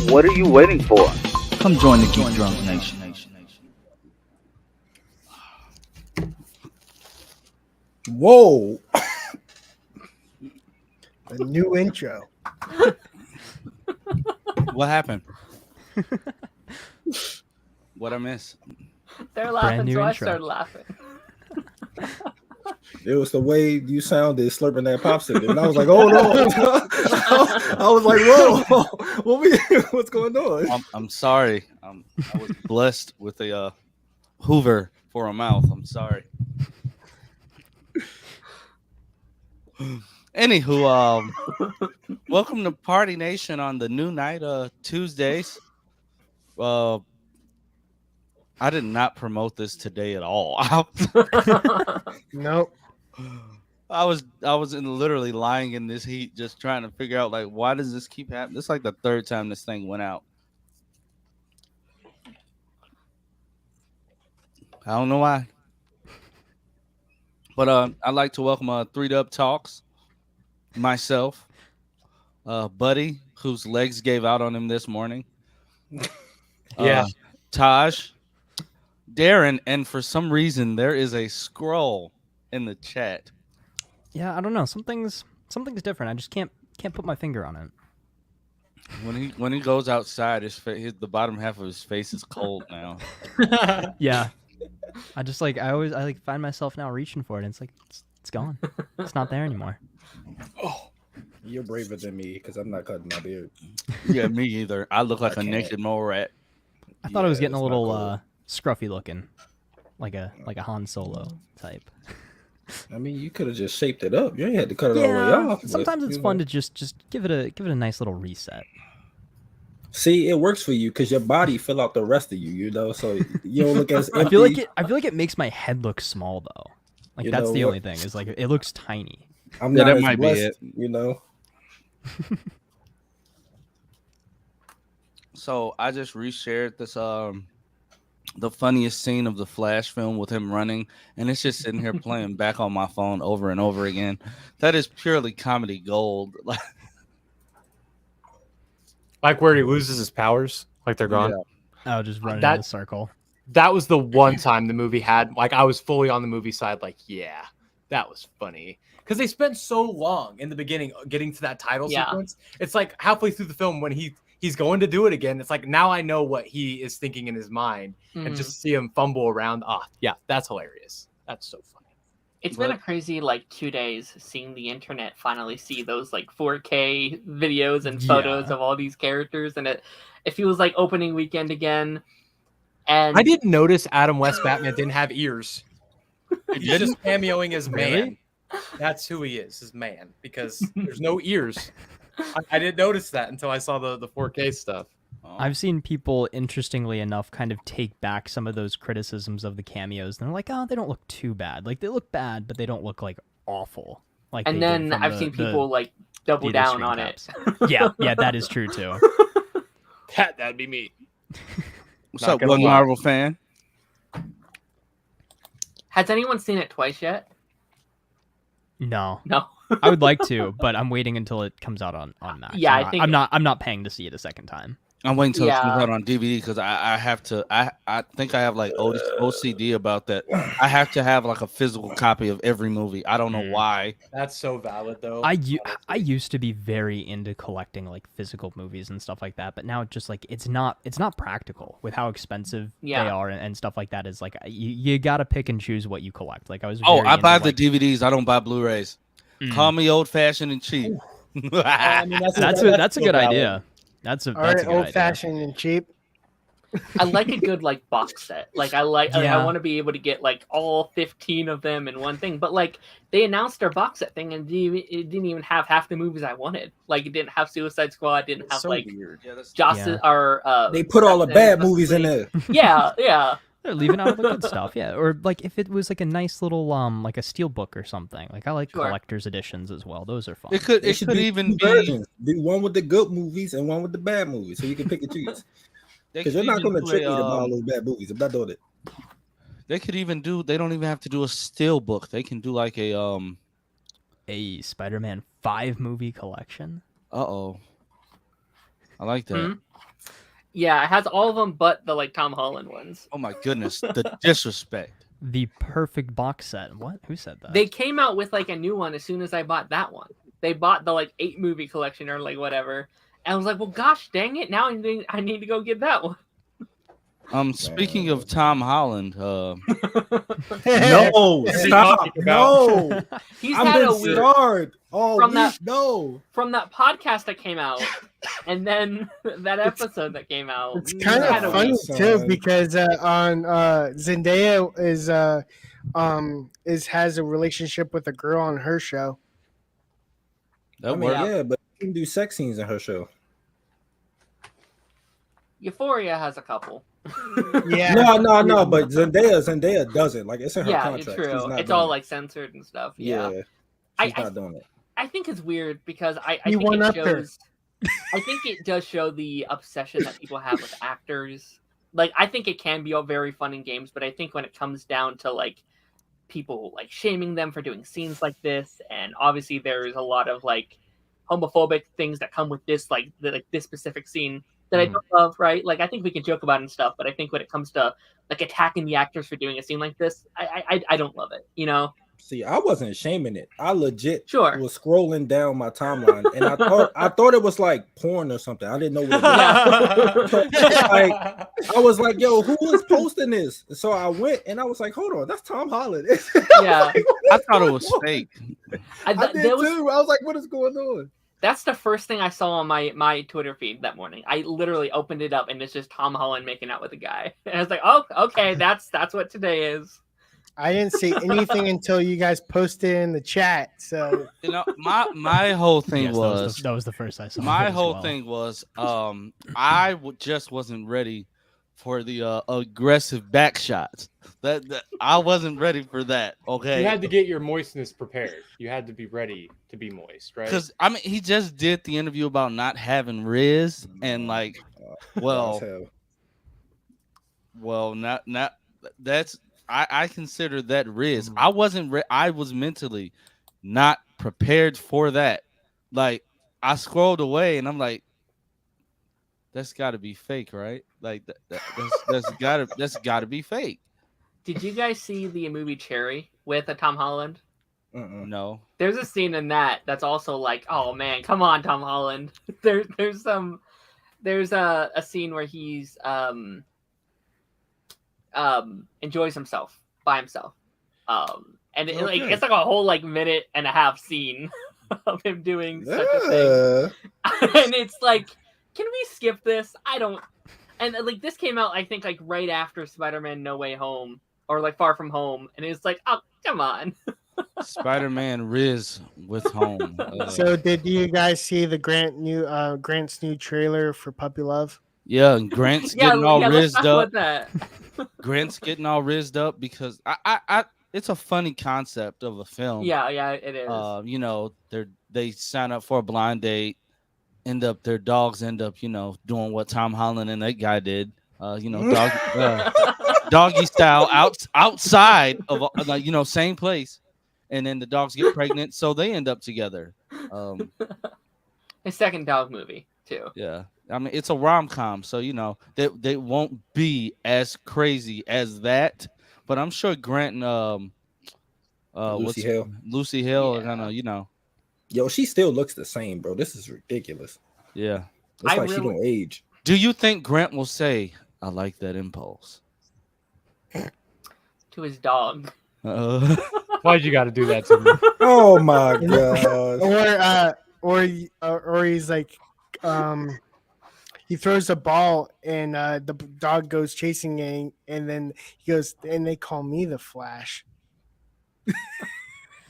What are you waiting for? Come join the Geek Drunk Nation. Whoa. A new intro. What happened? What I miss? They're laughing, new so intro. I started laughing. It was the way you sounded slurping that popsicle. And I was like, oh no. I was like, whoa. What's going on? I'm sorry. I was blessed with a Hoover for a mouth. I'm sorry. Anywho, welcome to Party Nation on the new night, Tuesdays. I did not promote this today at all. Nope. I was literally lying in this heat, just trying to figure out like why does this keep happening? This is like the third time this thing went out. I don't know why. But I'd like to welcome 3 Dub Talks, myself, Buddy, whose legs gave out on him this morning. Yeah. Taj, Darren, and for some reason there is a scroll in the chat. Yeah, I don't know. Something's different. I just can't put my finger on it. When he goes outside, the bottom half of his face is cold now. Yeah. I find myself now reaching for it, and it's like it's gone. It's not there anymore. Oh, you're braver than me because I'm not cutting my beard. Yeah, me either. I look like a can't. naked mole rat. I thought it was getting it's a not little cool. scruffy looking, like a Han Solo type. I mean, you could have just shaped it up. You ain't had to cut it all the way off. but, sometimes it's you fun know. to just give it a nice little reset. See, it works for you because your body fill out the rest of you. You know, so you don't look as empty. I feel like it makes my head look small though. Like You that's know the what? only thing is like it looks tiny. I'm Yeah, not that as might be blessed, it. You know. So I just reshared this the funniest scene of the Flash film with him running, and it's just sitting here playing back on my phone over and over again. That is purely comedy gold. Like where he loses his powers, like they're gone. Yeah. Oh, just running That- in a circle. That was the one time the movie had, like, I was fully on the movie side. Like, yeah, that was funny because they spent so long in the beginning getting to that title Yeah. sequence. It's like halfway through the film when he's going to do it again. It's like now I know what he is thinking in his mind, and just to see him fumble around. Yeah, that's hilarious. That's so funny. It's been a crazy 2 days seeing the internet finally see those 4K videos and photos of all these characters, and it feels like opening weekend again. And I didn't notice Adam West Batman didn't have ears. He's just cameoing as man. Really? That's who he is, his man, because there's no ears. I didn't notice that until I saw the 4K stuff. I've seen people, interestingly enough, kind of take back some of those criticisms of the cameos. And they're like, oh, they don't look too bad. Like, they look bad, but they don't look, awful. Like, and they did then from I've the- seen the people double theater down screen on caps. it. Yeah, that is true, too. That'd be me. What's Not up, gonna one lie. Marvel fan? Has anyone seen it twice yet? No. No. I would like to, but I'm waiting until it comes out on Max. Yeah, I'm I think- I'm not paying to see it a second time. I'm waiting till it comes Yeah. out on DVD because I have to. I think I have OCD about that. I have to have a physical copy of every movie. I don't know why. That's so valid, though. I used to be very into collecting physical movies and stuff like that, but now it's just it's not practical with how expensive they are and stuff like that. Is you gotta pick and choose what you collect. I was. Oh, very I into, buy the DVDs. I don't buy Blu-rays. Call me old fashioned and cheap. I mean, That's a good idea. That's a good old idea. fashioned and cheap. I like a good box set. I Yeah. want to be able to get all 15 of them in one thing. But they announced their box set thing and it didn't even have half the movies I wanted. It didn't have Suicide Squad. It didn't have so weird. Justice or They put all the bad Justice movies in League. there. Yeah. They're leaving out all the good stuff, yeah. Or if it was a nice little a steel book or something. I like Sure. collector's editions as well. Those are fun. It could It should be be even two be. versions. Do one with the good movies and one with the bad movies, so you can pick and choose. They Because could you're not even going to do trick me a, to buy all those bad movies. I'm not doing it. They could even do. They don't even have to do a still book. They can do A Spider-Man 5 movie collection. Uh-oh. I like that. Yeah, it has all of them but the like Tom Holland ones. Oh my goodness, the disrespect. The perfect box set. What? Who said that? They came out with like a new one as soon as I bought that one. They bought the like 8 movie collection or like whatever. And I was like, well, gosh dang it! Now I need to go get that one. Speaking of Tom Holland, No, stop. No, He's I've had been a weird scarred. Oh, From that- no. from that podcast that came out, and then that episode that came out. It's kind he's had a of funny weird- too because on Zendaya has a relationship with a girl on her show. that I mean, worked. yeah, but she can do sex scenes in her show. Euphoria has a couple. Yeah. No, but Zendaya doesn't. Like, it's in her Yeah, contract. it's She's true. not It's doing all it. like censored and stuff. Yeah, Yeah. she's I not doing it. I think it's weird because I You think it one-upped her. shows. I think it does show the obsession that people have with actors. Like, I think it can be all very fun in games, but I think when it comes down to like people like shaming them for doing scenes like this, and obviously there's a lot of like homophobic things that come with this, like this specific scene that I don't love, right? Like, I think we can joke about it and stuff, but I think when it comes to like attacking the actors for doing a scene like this, I don't love it, you know? See, I wasn't shaming it. I legit Sure. was scrolling down my timeline, and I thought it was like porn or something. I didn't know what it was. Yeah. I was like, yo, who is posting this? So I went and I was like, hold on, that's Tom Holland. Yeah. I thought it was fake. I did too. I was like, what is going on? That's the first thing I saw on my Twitter feed that morning. I literally opened it up and it's just Tom Holland making out with a guy. And I was like, oh, okay, that's what today is. I didn't see anything until you guys posted in the chat. So You know, my whole thing Yes, was that was the first I saw. my as whole well. thing was I just wasn't ready for the aggressive back shots. That I wasn't ready for that. Okay, You had to get your moistness prepared. You had to be ready to be moist, right? because I mean he just did the interview about not having Riz and like, well, not that's I consider that Riz. I wasn't I was mentally not prepared for that. Like I scrolled away and I'm like, that's got to be fake, right? Like that's gotta be fake. Did you guys see the movie Cherry with Tom Holland? No. There's a scene in that's also like, oh man, come on, Tom Holland. There's a scene where he's enjoys himself by himself. And it's like a whole like minute and a half scene of him doing such a thing. And it's like, can we skip this? I don't. And like this came out, I think, like right after Spider-Man No Way Home or like Far From Home, and it's like, oh, come on. Spider-Man Riz with home. So did you guys see the Grant's new trailer for Puppy Love? Yeah, and Grant's getting all let's rizzed talk up. about that. Grant's getting all rizzed up because I it's a funny concept of a film. Yeah, it is. You know, they sign up for a blind date, their dogs end up, you know, doing what Tom Holland and that guy did. You know, doggy style outside of like, you know, same place, and then the dogs get pregnant, so they end up together. His second dog movie too. Yeah, I mean it's a rom-com, so you know they won't be as crazy as that, but I'm sure Grant and Lucy Hill are gonna, you know. Yo, she still looks the same, bro. This is ridiculous. Yeah, it's like she don't age. Do you think Grant will say, "I like that impulse" to his dog? Why'd you got to do that to me? Oh my god! Or he's like, he throws a ball and the dog goes chasing it, and then he goes, and they call me the Flash.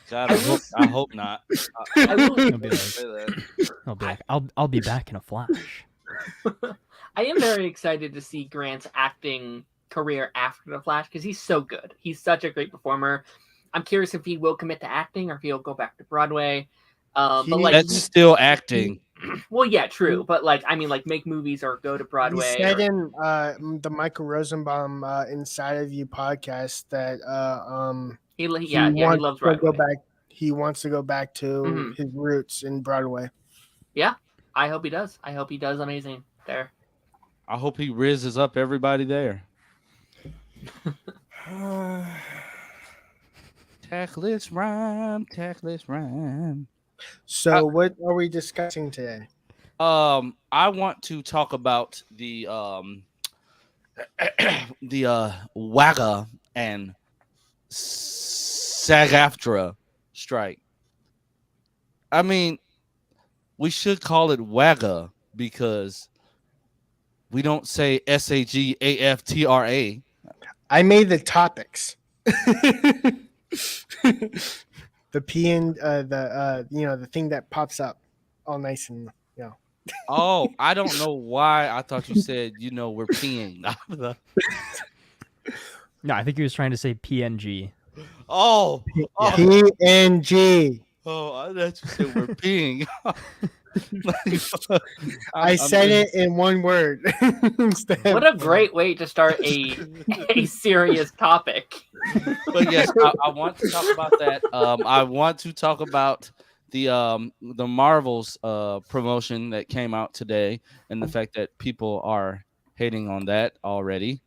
God, I hope not. I'll be back in a flash. I am very excited to see Grant's acting career after the Flash because he's so good. He's such a great performer. I'm curious if he will commit to acting or if he'll go back to Broadway. But like, that's still acting. Well, yeah, true. But like, I mean, like, make movies or go to Broadway. He said in the Michael Rosenbaum Inside of You podcast that he loves Broadway. He wants to go back to his roots in Broadway. Yeah, I hope he does. I hope he does amazing there. I hope he rizzes up everybody there. Tackless rhyme. So, what are we discussing today? I want to talk about the WGA and SAG-AFTRA strike. I mean, we should call it WGA because we don't say SAG-AFTRA. I made the topics. The P and the thing that pops up, all nice and Oh, I don't know why. I thought you said we're peeing. No, I think he was trying to say PNG. Oh, PNG. Oh, I thought you said we're peeing. I said it in one word. What a great way to start a serious topic. But yes, I want to talk about that. I want to talk about the Marvels promotion that came out today, and the fact that people are hating on that already.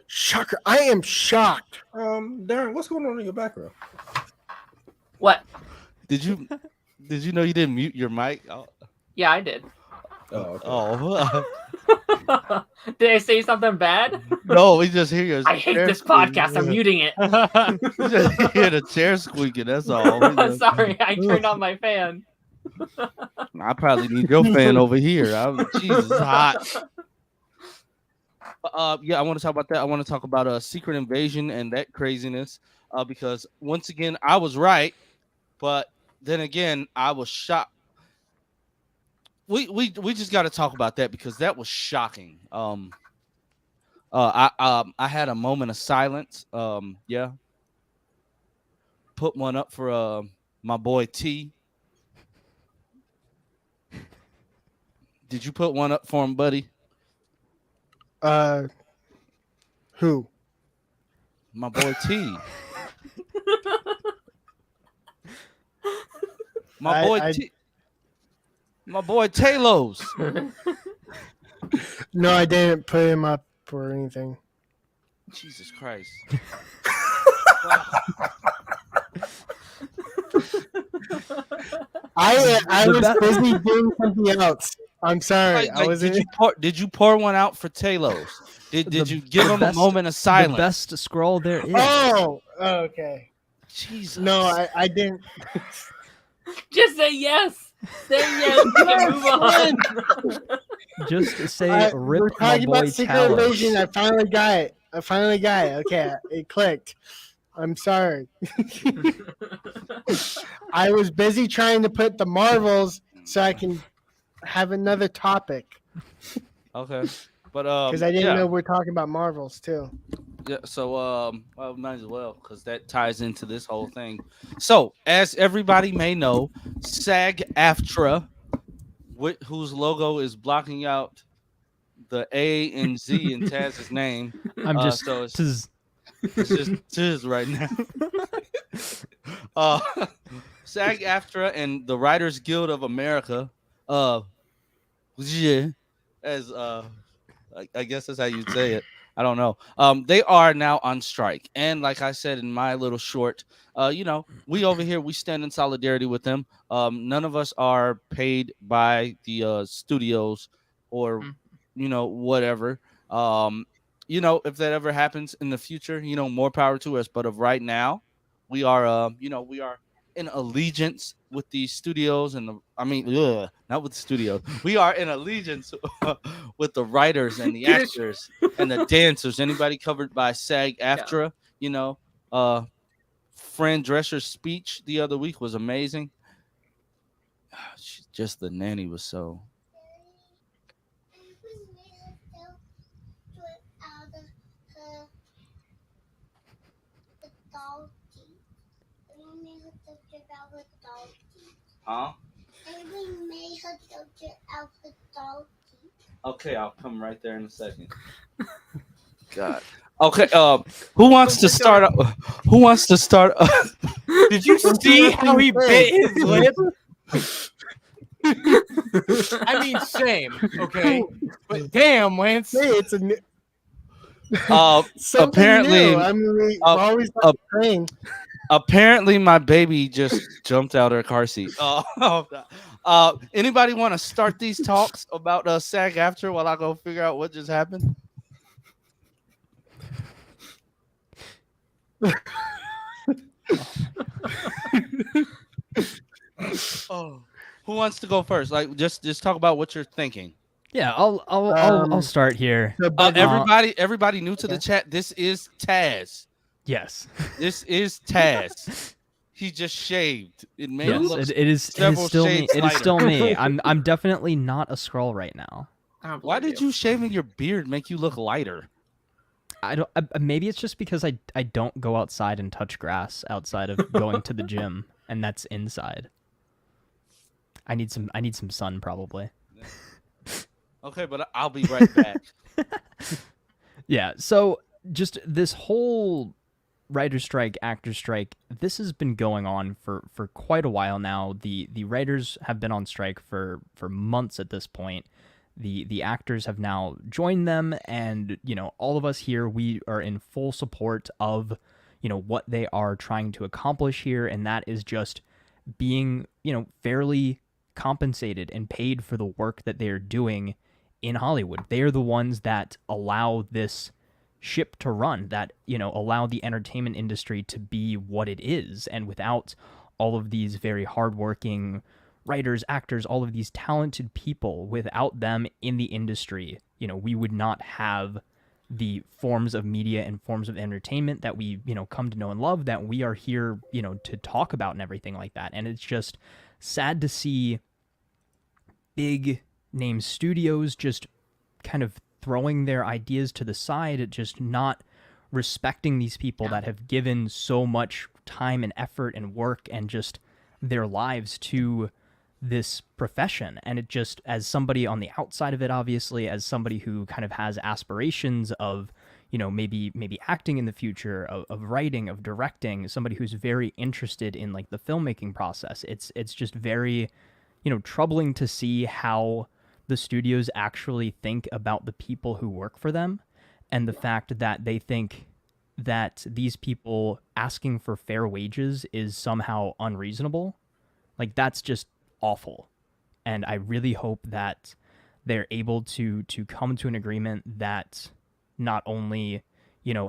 Shocker! I am shocked. Darren, what's going on in your background? What? Did you know you didn't mute your mic? Oh. Yeah, I did. Oh, okay. Oh. Did I say something bad? No, we just hear your. I hate this podcast. I'm muting it. We just hear the chair squeaking. That's all. Sorry, I turned on my fan. I probably need your fan over here. Jesus, it's hot. Yeah, I want to talk about that. I want to talk about Secret Invasion and that craziness. Because once again, I was right, but then again, I was shocked. We just got to talk about that because that was shocking. I had a moment of silence. Yeah. Put one up for my boy T. Did you put one up for him, buddy? Who? My boy T. My boy Talos. No, I didn't put him up or anything. Jesus Christ. I was busy doing something else. I'm sorry. I was. Did you pour one out for Talos? Did you give him a moment of silence? The best scroll there is. Oh, okay. Jesus. No, I didn't. Just say yes. Say yes. Move on. Just say rip we're my talking boy about Secret Talos. Invasion. I finally got it. Okay, it clicked. I'm sorry. I was busy trying to put the Marvels so I can have another topic. Okay. But because I didn't know we're talking about Marvels too. Yeah, so well, might as well, because that ties into this whole thing. So, as everybody may know, SAG-AFTRA, whose logo is blocking out the A and Z in Taz's name. I'm just so it's just tiz right now. SAG-AFTRA and the Writers Guild of America, yeah, as I guess that's how you'd say it. I don't know. They are now on strike. And like I said in my little short, we over here, we stand in solidarity with them. None of us are paid by the studios or, whatever. If that ever happens in the future, more power to us. But of right now, we are, we are in allegiance with the studios and not with the studios. We are in allegiance with the writers and the actors and the dancers. Anybody covered by SAG-AFTRA, Fran Drescher's speech the other week was amazing. Just the nanny was so. Huh? Okay, I'll come right there in a second. God. Okay. Who wants to start? Who wants to start? Did you see how he bit his lip? I mean, same. Okay, but damn, Lance. Hey, it's a new, apparently, new. I mean, we're always on the train. Apparently, my baby just jumped out her car seat. Anybody want to start these talks about SAG after while I go figure out what just happened? Oh, who wants to go first? Like, just talk about what you're thinking. Yeah, I'll start here. Everybody new to the chat. This is Taz. Yes. This is Taz. He just shaved. It made him look it is still me. It is still me. I'm definitely not a Skrull right now. Why did you shaving your beard make you look lighter? Maybe it's just because I don't go outside and touch grass outside of going to the gym, and that's inside. I need some sun probably. Okay, but I'll be right back. Yeah, so just this whole writer strike, actor strike, this has been going on for quite a while now. The writers have been on strike for months at this point. The actors have now joined them, and all of us here, we are in full support of what they are trying to accomplish here, and that is just being fairly compensated and paid for the work that they are doing in Hollywood. They are the ones that allow this ship to run, that allow the entertainment industry to be what it is. And without all of these very hardworking writers, actors, all of these talented people, without them in the industry, we would not have the forms of media and forms of entertainment that we come to know and love, that we are here to talk about and everything like that. And it's just sad to see big name studios just kind of throwing their ideas to the side, just not respecting these people that have given so much time and effort and work and just their lives to this profession. And it just, as somebody on the outside of it, obviously, as somebody who kind of has aspirations of maybe acting in the future, of writing, of directing, somebody who's very interested in like the filmmaking process, it's just very troubling to see how the studios actually think about the people who work for them, and the fact that they think that these people asking for fair wages is somehow unreasonable. Like, that's just awful. And I really hope that they're able to come to an agreement that not only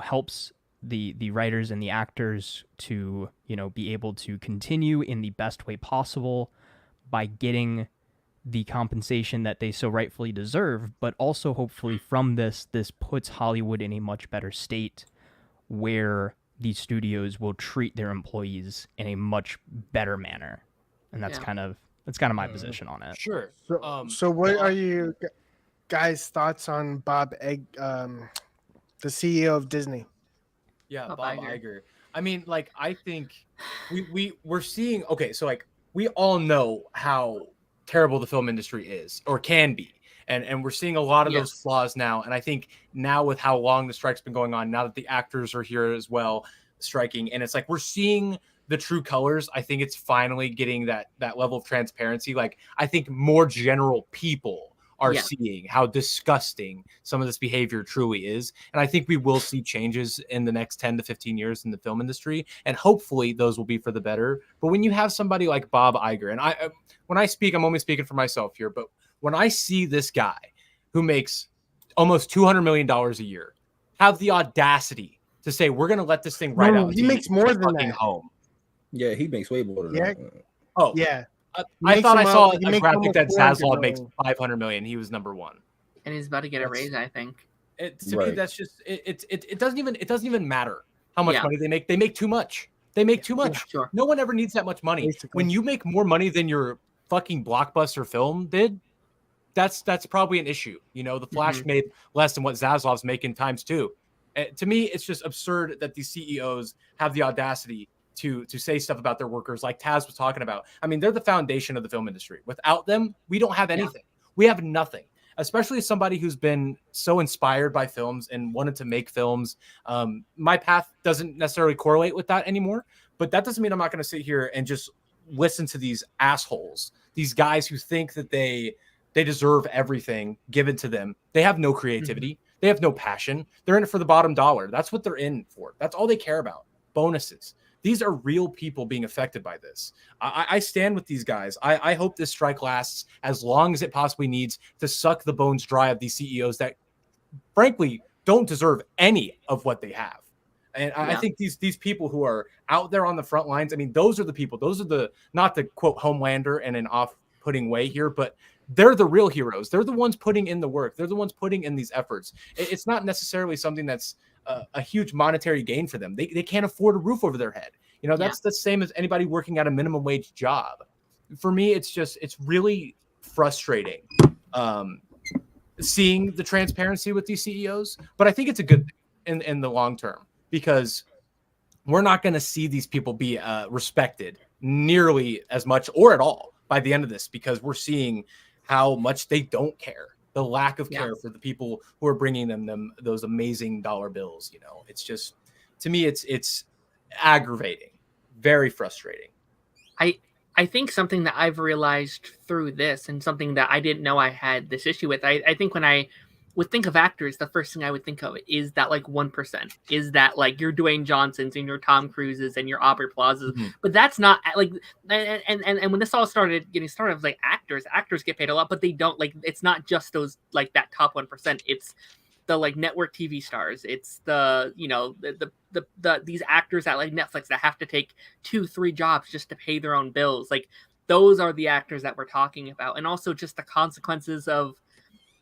helps the writers and the actors to be able to continue in the best way possible by getting the compensation that they so rightfully deserve, but also hopefully from this puts Hollywood in a much better state where these studios will treat their employees in a much better manner. And that's kind of my position on it. Sure. So what are you guys' thoughts on Bob Egg, the CEO of Disney? Yeah, Bob Bob Iger. Iger. I mean, like, I think we're seeing, okay, so like we all know how terrible the film industry is or can be. And we're seeing a lot of those flaws now. And I think now with how long the strike's been going on, now that the actors are here as well striking, and it's like we're seeing the true colors. I think it's finally getting that level of transparency. Like, I think more general people are seeing how disgusting some of this behavior truly is. And I think we will see changes in the next 10 to 15 years in the film industry. And hopefully those will be for the better. But when you have somebody like Bob Iger, and when I speak, I'm only speaking for myself here, but when I see this guy who makes almost $200 million a year have the audacity to say, we're going to let this thing ride out. He makes more than that. Home. Yeah, he makes way more than that. Oh, yeah. I thought I saw a graphic that Zaslav makes $500 million. He was number one, and he's about to get a raise. I think. To me, that's just it doesn't even matter how much money they make. They make too much. They make too much. Sure. No one ever needs that much money. Basically. When you make more money than your fucking blockbuster film did, that's probably an issue. The Flash made less than what Zaslav's making times two. To me, it's just absurd that these CEOs have the audacity to say stuff about their workers, like Taz was talking about. I mean, they're the foundation of the film industry. Without them, we don't have anything. We have nothing. Especially as somebody who's been so inspired by films and wanted to make films. My path doesn't necessarily correlate with that anymore, but that doesn't mean I'm not going to sit here and just listen to these assholes, these guys who think that they deserve everything given to them. They have no creativity. They have no passion. They're in it for the bottom dollar. That's what they're in for. That's all they care about. Bonuses. These are real people being affected by this. I stand with these guys. I hope this strike lasts as long as it possibly needs to suck the bones dry of these CEOs that, frankly, don't deserve any of what they have. And I think these people who are out there on the front lines, I mean, those are the people. Those are the, not the quote Homelander in an off-putting way here, but they're the real heroes. They're the ones putting in the work. They're the ones putting in these efforts. It's not necessarily something that's a huge monetary gain for them. They can't afford a roof over their head. You know, that's the same as anybody working at a minimum wage job. For me, it's really frustrating seeing the transparency with these CEOs. But I think it's a good thing in the long term, because we're not going to see these people be respected nearly as much or at all by the end of this, because we're seeing how much they don't care. The lack of care for the people who are bringing them those amazing dollar bills. You know, it's just, to me, it's aggravating, very frustrating. I think something that I've realized through this, and something that I didn't know I had this issue with, I think when I would think of actors, the first thing I would think of is that like 1%, is that like your Dwayne Johnsons and your Tom Cruises and your Aubrey Plazas, but that's not like, and when this all started getting started, I was like, actors get paid a lot, but they don't, like, it's not just those, like that top 1%, it's the like network TV stars, it's the, you know, the these actors at like Netflix that have to take 2-3 jobs just to pay their own bills. Like, those are the actors that we're talking about, and also just the consequences of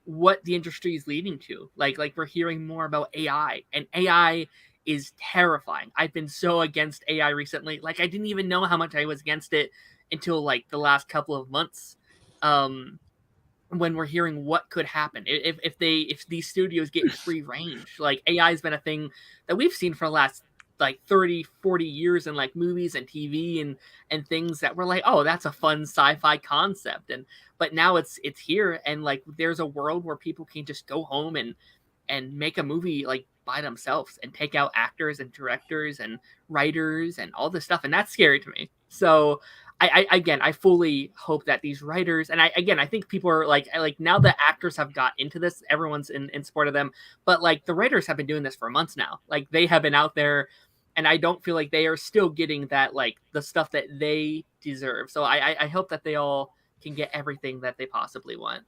what the industry is leading to. Like we're hearing more about AI, and AI is terrifying. I've been so against AI recently. Like, I didn't even know how much I was against it until like the last couple of months. When we're hearing what could happen if these studios get free range. Like, AI has been a thing that we've seen for the last like 30-40 years in like movies and TV and things that were like, oh, that's a fun sci-fi concept, but now it's here, and like there's a world where people can just go home and make a movie like by themselves and take out actors and directors and writers and all this stuff, and that's scary to me. So I fully hope that these writers, and I think people are like now that actors have got into this, everyone's in support of them, but like the writers have been doing this for months now. Like, they have been out there, and I don't feel like they are still getting that, like, the stuff that they deserve. So I hope that they all can get everything that they possibly want.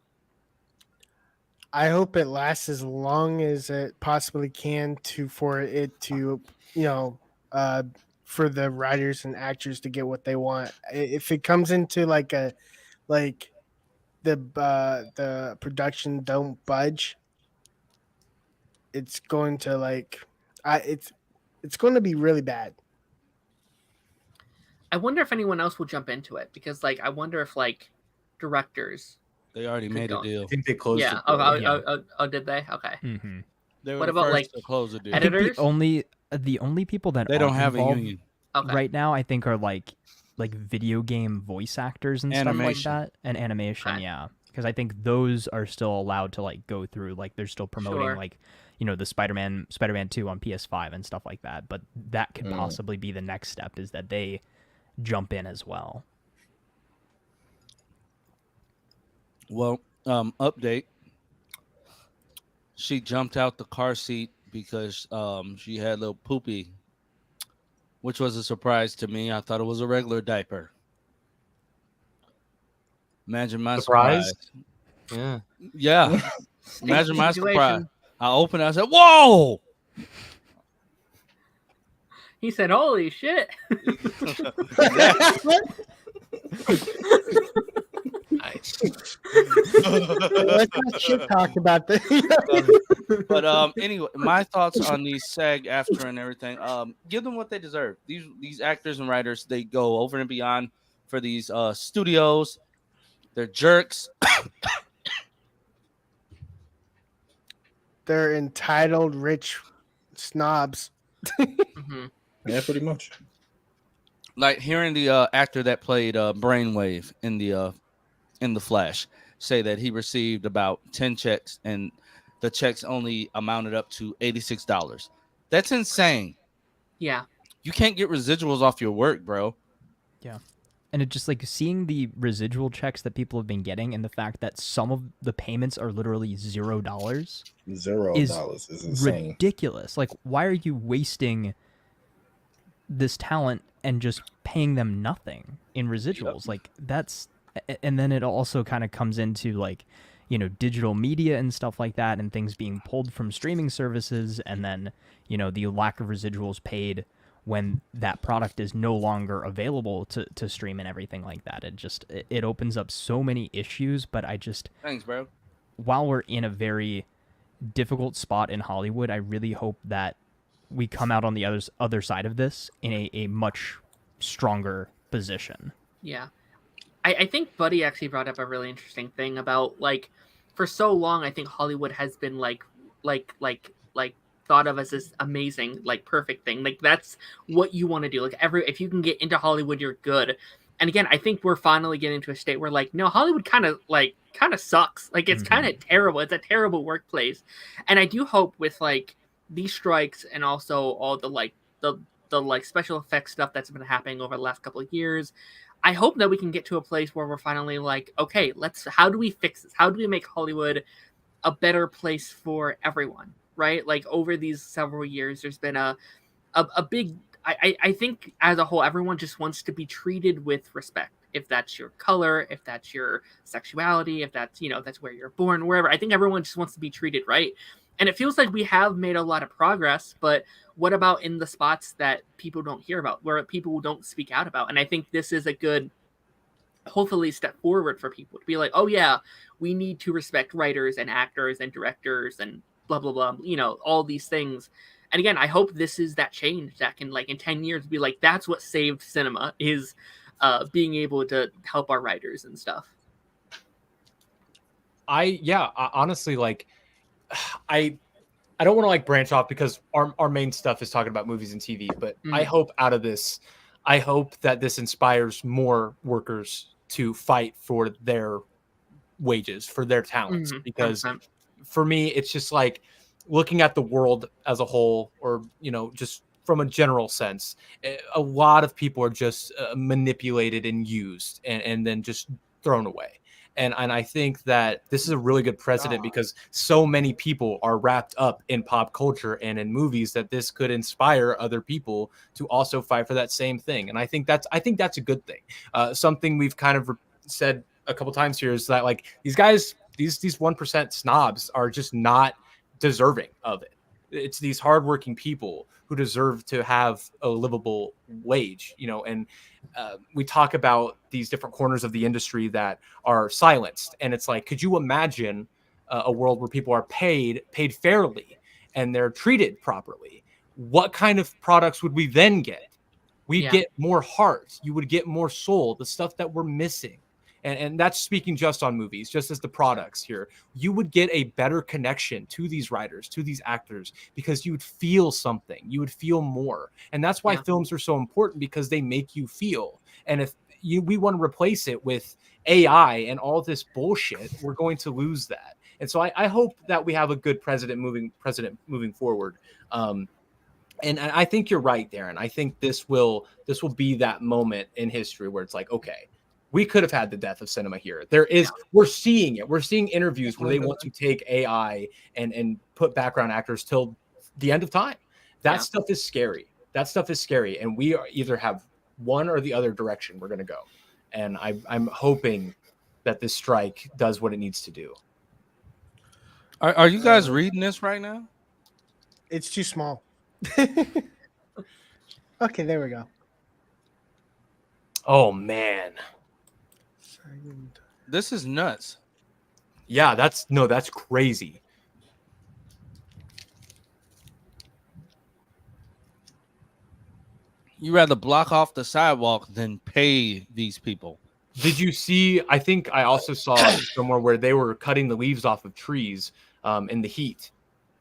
I hope it lasts as long as it possibly can for it to, you know, for the writers and actors to get what they want. If it comes into like the production don't budge, it's going to it's going to be really bad. I wonder if anyone else will jump into it, because like I wonder if like directors. They already made a deal. I think they closed. Yeah. it. Oh, did they? Okay. Mm-hmm. They were What the about, first like, to close a deal. editors? The only people that They don't aren't have a involved union. Okay. right now, I think, are like video game voice actors and Animation. stuff like that, and animation. Okay. Yeah, because I think those are still allowed to like go through. Like, they're still promoting Sure. like, you know, the Spider-Man 2 on PS5 and stuff like that. But that could possibly be the next step, is that they jump in as well. Well, update. She jumped out the car seat because she had a little poopy, which was a surprise to me. I thought it was a regular diaper. Imagine my surprise. Yeah. Yeah. Imagine my Situation. surprise. I opened it. I said, "Whoa!" He said, "Holy shit!" Nice. Let's not shit talk about this. But anyway, my thoughts on these SAG after and everything. Give them what they deserve. These actors and writers, they go over and beyond for these studios. They're jerks. They're entitled, rich snobs. Mm-hmm. Yeah, pretty much. Like hearing the actor that played Brainwave in the Flash say that he received about 10 checks and the checks only amounted up to $86. That's insane. Yeah. You can't get residuals off your work, bro. Yeah. And it just like seeing the residual checks that people have been getting and the fact that some of the payments are literally $0 $0 is insane. Ridiculous. Like, why are you wasting this talent and just paying them nothing in residuals? Like, that's, and then it also kind of comes into like, you know, digital media and stuff like that, and things being pulled from streaming services, and then, you know, the lack of residuals paid when that product is no longer available to stream and everything like that. It opens up so many issues. But Thanks, bro. While we're in a very difficult spot in Hollywood, I really hope that we come out on the other side of this in a much stronger position. Yeah. I think Buddy actually brought up a really interesting thing about, like, for so long, I think Hollywood has been like thought of as this amazing, like, perfect thing. Like, that's what you want to do. Like, if you can get into Hollywood, you're good. And again, I think we're finally getting to a state where, like, no, Hollywood kind of sucks. Like, it's kind of terrible. It's a terrible workplace. And I do hope with, like, these strikes and also all the like special effects stuff that's been happening over the last couple of years, I hope that we can get to a place where we're finally like, okay, how do we fix this? How do we make Hollywood a better place for everyone? Right? Like, over these several years, there's been a big, I think as a whole, everyone just wants to be treated with respect. If that's your color, if that's your sexuality, if that's, you know, that's where you're born, wherever. I think everyone just wants to be treated right. And it feels like we have made a lot of progress, but what about in the spots that people don't hear about, where people don't speak out about? And I think this is a good, hopefully, step forward for people to be like, oh yeah, we need to respect writers and actors and directors and blah, blah, blah, you know, all these things. And again, I hope this is that change that can, like, in 10 years be like, that's what saved cinema, is being able to help our writers and stuff. Honestly, like, I don't want to, like, branch off because our main stuff is talking about movies and TV, but I hope out of this, I hope that this inspires more workers to fight for their wages, for their talents, because for me, it's just like looking at the world as a whole, or, you know, just from a general sense, a lot of people are just manipulated and used and then just thrown away. And I think that this is a really good precedent because so many people are wrapped up in pop culture and in movies that this could inspire other people to also fight for that same thing. And I think that's a good thing. Something we've kind of said a couple times here is that, like, these guys, these 1% snobs are just not deserving of it. It's these hardworking people who deserve to have a livable wage, you know, and we talk about these different corners of the industry that are silenced. And it's like, could you imagine a world where people are paid fairly and they're treated properly? What kind of products would we then get? We'd get more heart. You would get more soul, the stuff that we're missing. And that's speaking just on movies, just as the products here. You would get a better connection to these writers, to these actors, because you would feel something. You would feel more. And that's why films are so important, because they make you feel. And if we want to replace it with AI and all this bullshit, we're going to lose that. And so I hope that we have a good president moving forward. And I think you're right, Darren. I think this will be that moment in history where it's like, okay, we could have had the death of cinema here. We're seeing it. We're seeing interviews where they want to take AI and put background actors till the end of time. That stuff is scary. And we either have one or the other direction we're going to go. And I'm hoping that this strike does what it needs to do. Are you guys reading this right now? It's too small. Okay, there we go. Oh, man. This is nuts. Yeah, that's crazy. You rather block off the sidewalk than pay these people. Did you see? I think I also saw somewhere where they were cutting the leaves off of trees in the heat,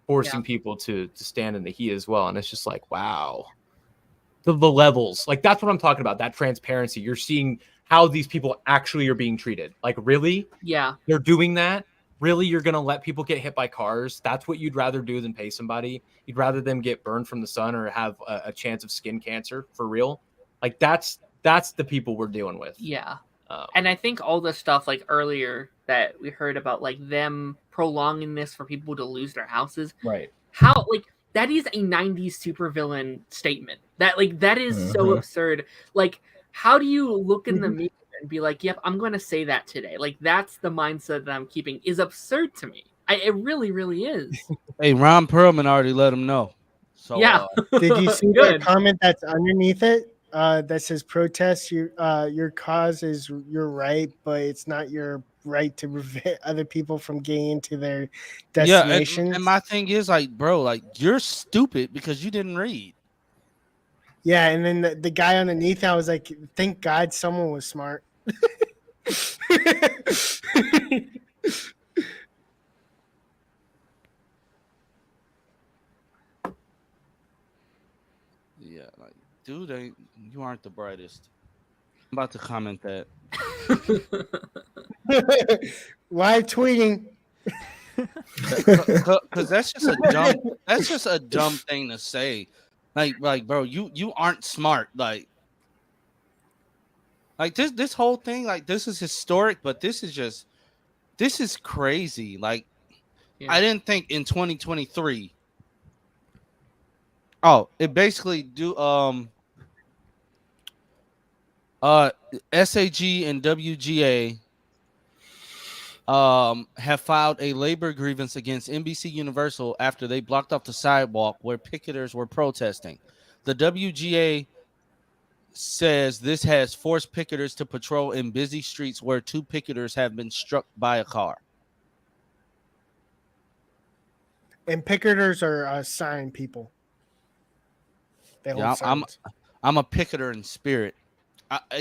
forcing people to stand in the heat as well. And it's just like, wow. The levels, like, that's what I'm talking about. That transparency. You're seeing how these people actually are being treated. Like, really? Yeah. They're doing that? Really? You're going to let people get hit by cars? That's what you'd rather do than pay somebody? You'd rather them get burned from the sun or have a chance of skin cancer? For real? Like, that's that's the people we're dealing with. Yeah. And I think all the stuff like earlier that we heard about like them prolonging this for people to lose their houses. Right. How like that is a 90s supervillain statement. That is so absurd. Like, how do you look in the mirror and be like, yep, I'm gonna say that today? Like, that's the mindset that I'm keeping is absurd to me. It really, really is. Hey, Ron Perlman already let him know. So yeah. Did you see that comment that's underneath it? That says protest your cause is your right, but it's not your right to prevent other people from getting into their destinations. Yeah, and my thing is like, bro, like you're stupid because you didn't read. Yeah, and then the guy underneath, I was like, thank God someone was smart. Yeah, like, dude, you aren't the brightest. I'm about to comment that. Live tweeting. Because that's just a dumb thing to say. Like, bro, you aren't smart. Like this whole thing, like this is historic, but this is crazy. Like, yeah. I didn't think in 2023. Oh, it basically SAG and WGA have filed a labor grievance against NBC Universal after they blocked off the sidewalk where picketers were protesting. The WGA says this has forced picketers to patrol in busy streets where 2 picketers have been struck by a car. And picketers are sign people. They hold signs. I'm a picketer in spirit.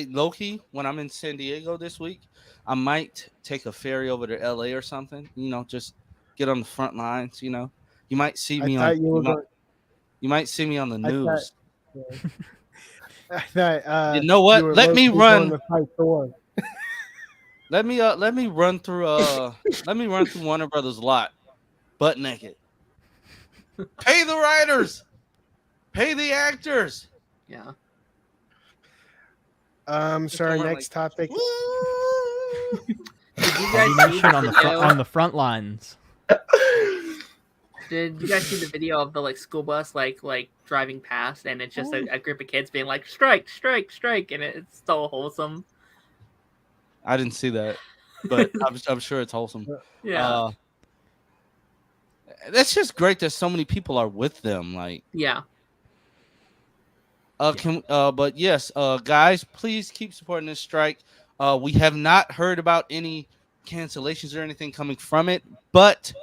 Low-key, when I'm in San Diego this week, I might take a ferry over to LA or something, just get on the front lines, you might see me you might see me on the news. I thought, you know what? Let me run. Let me run through Warner Brothers lot, butt naked. Pay the writers, pay the actors. Yeah. Sorry. Next topic. Did you guys see on the front lines? Did you guys see the video of the school bus like driving past, and it's just a group of kids being like strike, strike, strike, and it's so wholesome. I didn't see that, but I'm sure it's wholesome. Yeah. That's just great that so many people are with them. Like, yeah. But yes, guys, please keep supporting this strike. We have not heard about any cancellations or anything coming from it, but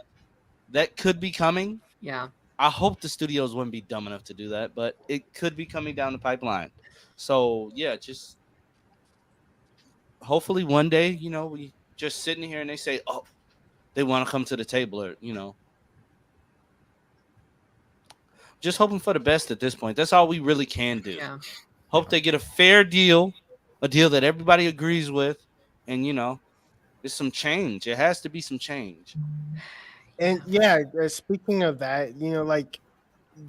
that could be coming. Yeah. I hope the studios wouldn't be dumb enough to do that, but it could be coming down the pipeline. So yeah, just hopefully one day, we just sitting here and they say, oh, they want to come to the table, or just hoping for the best at this point. That's all we really can do. Yeah. Hope they get a fair deal, a deal that everybody agrees with, and there's some change. It has to be some change. And yeah, speaking of that, like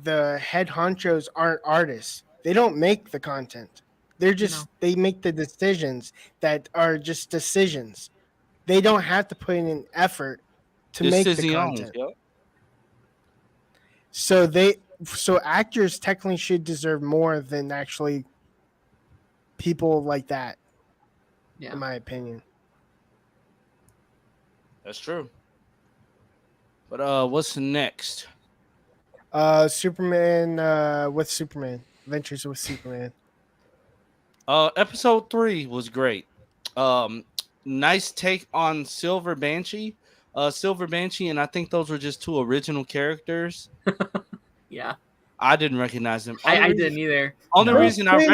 the head honchos aren't artists. They don't make the content. They're just they make the decisions that are just decisions. They don't have to put in an effort to make the content. So actors technically should deserve more than actually people like that. Yeah. In my opinion. That's true. But what's next? Superman with Superman. Adventures with Superman. Episode 3 was great. Nice take on Silver Banshee. Silver Banshee, and I think those were just 2 original characters. Yeah. I didn't recognize them. I didn't either. Only reason I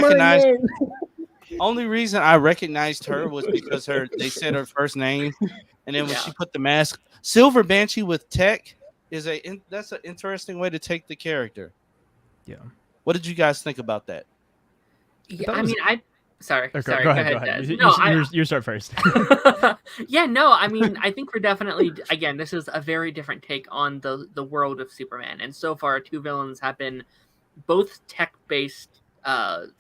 recognized her was because they said her first name, and then when she put the mask, Silver Banshee with tech that's an interesting way to take the character. Yeah. What did you guys think about that? Yeah, I mean, sorry. Okay, sorry. Go ahead. You start first. Yeah, no, I mean, I think we're definitely, again, this is a very different take on the world of Superman. And so far, 2 villains have been both tech-based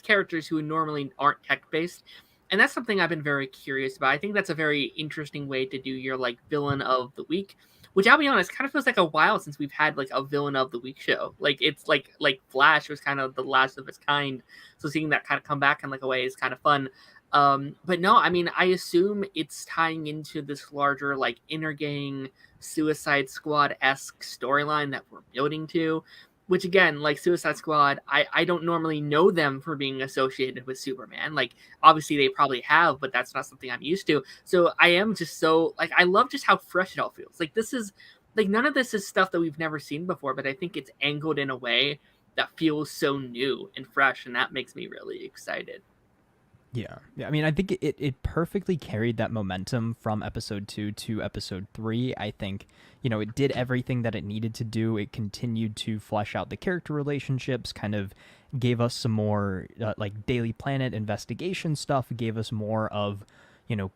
characters who normally aren't tech based. And that's something I've been very curious about. I think that's a very interesting way to do your like villain of the week, which I'll be honest, kind of feels like a while since we've had like a villain of the week show. Like it's like Flash was kind of the last of its kind. So seeing that kind of come back in like a way is kind of fun. But no, I mean, I assume it's tying into this larger like Intergang Suicide Squad-esque storyline that we're building to. Which again, like Suicide Squad, I don't normally know them for being associated with Superman. Like obviously they probably have, but that's not something I'm used to. So I am just so like I love just how fresh it all feels. Like this is like none of this is stuff that we've never seen before, but I think it's angled in a way that feels so new and fresh, and that makes me really excited. Yeah. I mean, I think it perfectly carried that momentum from episode 2 to episode 3. I think, it did everything that it needed to do. It continued to flesh out the character relationships, kind of gave us some more like Daily Planet investigation stuff, gave us more of,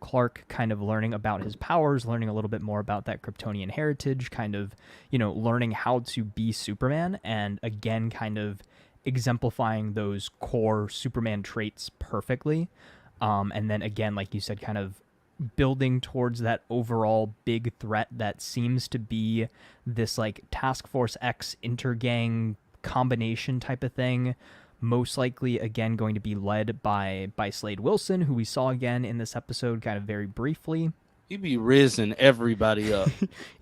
Clark kind of learning about his powers, learning a little bit more about that Kryptonian heritage, kind of, learning how to be Superman, and again, kind of exemplifying those core Superman traits perfectly. And then again, like you said, kind of building towards that overall big threat that seems to be this like Task Force X intergang combination type of thing. Most likely, again, going to be led by Slade Wilson, who we saw again in this episode kind of very briefly. He be rizzing everybody up.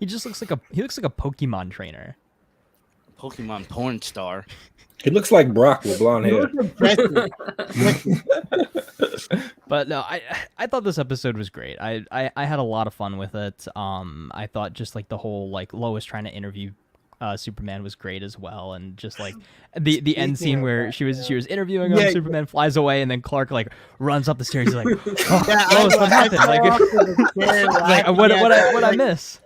He looks like a Pokemon trainer. Pokemon porn star. He looks like Brock with blonde hair. But no, I thought this episode was great. I had a lot of fun with it. I thought just like the whole like Lois trying to interview Superman was great as well, and just like the end scene where she was interviewing him, Superman flies away, and then Clark like runs up the stairs. He's like, Lois, what happened? Like what I miss?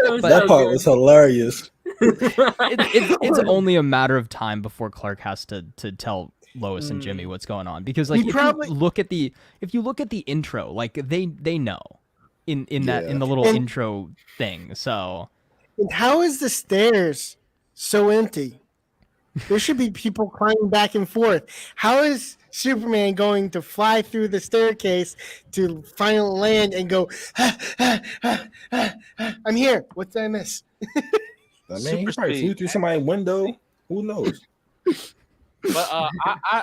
That part was hilarious. It's only a matter of time before Clark has to tell Lois and Jimmy what's going on, because like if you look at the intro, like they know in the little intro thing. So and how is the stairs so empty? There should be people climbing back and forth. How is Superman going to fly through the staircase to final land and go, I'm here. What did I miss? I mean, he probably flew through somebody's window. Who knows? But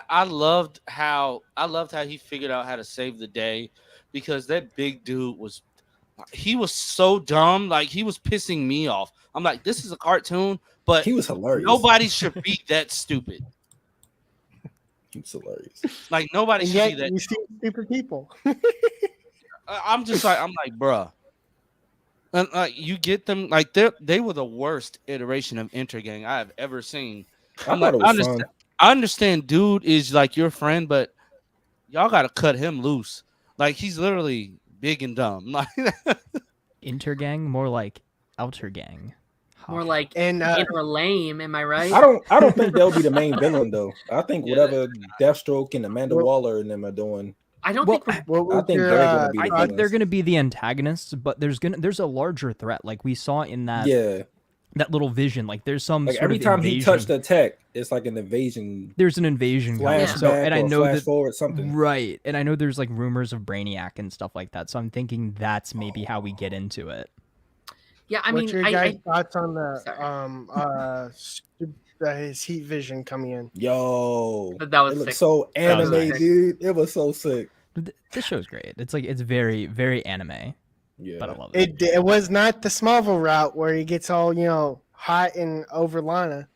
I loved how he figured out how to save the day, because that big dude was so dumb. Like he was pissing me off. I'm like, this is a cartoon, but he was hilarious. Nobody should be that stupid. He was hilarious. Like nobody should be that. You see stupid people. I'm like, bruh. And you get them like they were the worst iteration of Intergang I have ever seen. I understand, dude is like your friend, but y'all gotta cut him loose. Like he's literally big and dumb. Like Intergang, more like outer gang. More like inner lame, am I right? I don't think they'll be the main villain though. I think whatever Deathstroke and Amanda Waller and them are doing. I think they're going to be the antagonists, but there's a larger threat, like we saw in that that little vision. Like there's some like sort every of time invasion. he touched the tech, it's like an invasion. There's an invasion coming. So, and I know that forward something. Right, and I know there's like rumors of Brainiac and stuff like that. So I'm thinking that's maybe how we get into it. Yeah, I What's mean, your guys' thoughts on his heat vision coming in? Yo, that was it looked so anime, dude. It was so sick. This show's great. It's like it's very, very anime. Yeah, but I love it. It was not the Smallville route where he gets all hot and over Lana,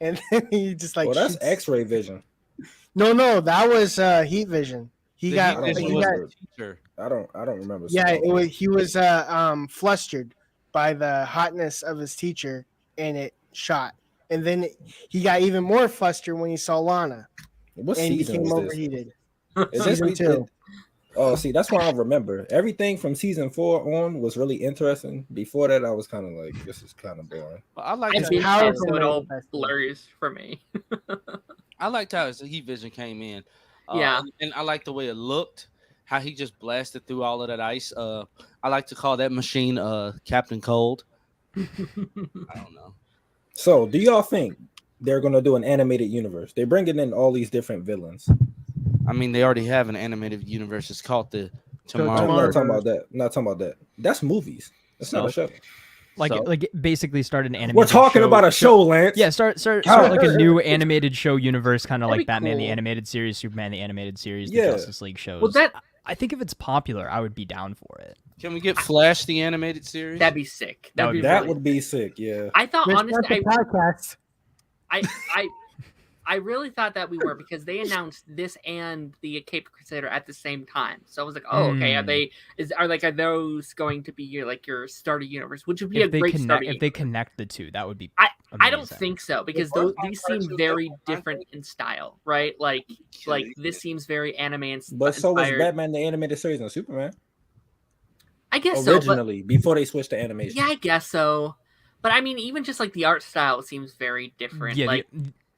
and then he just like. Well, that's X-ray vision. No, that was heat vision. He got. Teacher. I don't remember. Yeah, he was flustered by the hotness of his teacher, and it shot. And then he got even more flustered when he saw Lana, and he became overheated. Is season 2? Oh, see, that's why I remember everything from season 4 on was really interesting. Before that, I was kind of like, this is kind of boring. I like how it all blurs for me. I liked how his heat vision came in. Yeah, and I like the way it looked. How he just blasted through all of that ice. I like to call that machine Captain Cold. I don't know. So, do y'all think they're gonna do an animated universe. They're bringing in all these different villains. I mean, they already have an animated universe. It's called the I'm Tomorrow. not talking about that. I'm not talking about that. That's movies. That's not a show. Like basically start an animated. We're talking about a show, Lance. Yeah, start like a new animated show universe, kind of like Batman the animated series, Superman the animated series, the Justice League shows. Well, I think if it's popular, I would be down for it. Can we get Flash the animated series? That'd be sick. That That'd be be sick. Yeah. I thought honestly, podcast. I really thought that we were, because they announced this and the Cape Crusader at the same time. So I was like, oh, okay. Are those going to be your starter universe? Which would be great starter if they connect the two, that would be. I don't think so, because these seem very different in style, right? Like this seems very anime inspired. But so was Batman the animated series and Superman. I guess originally, before they switched to animation. Yeah, I guess so. But I mean, even just like the art style seems very different.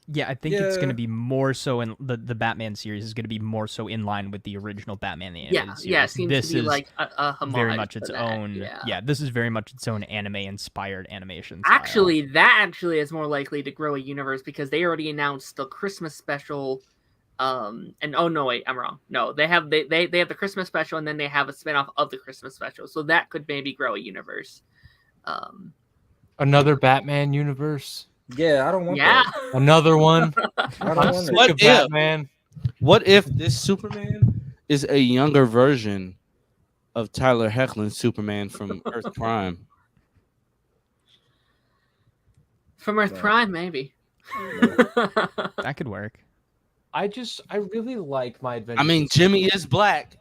Yeah, I think it's going to be more so in the Batman series is going to be more so in line with the original Batman the animated series. Yeah, it seems to be like a homage very much its that, own. Yeah, this is very much its own anime inspired animation style. Actually, that is more likely to grow a universe, because they already announced the Christmas special. And oh no, wait, I'm wrong. No, they have the Christmas special, and then they have a spinoff of the Christmas special, so that could maybe grow a universe. Another Batman universe. Yeah, I don't want that. Another one. I don't want What it. if Batman? What if this Superman is a younger version of Tyler Hoechlin's Superman from Earth Prime? From Earth Prime, maybe. That could work. I really like my adventure. I mean, Jimmy is black.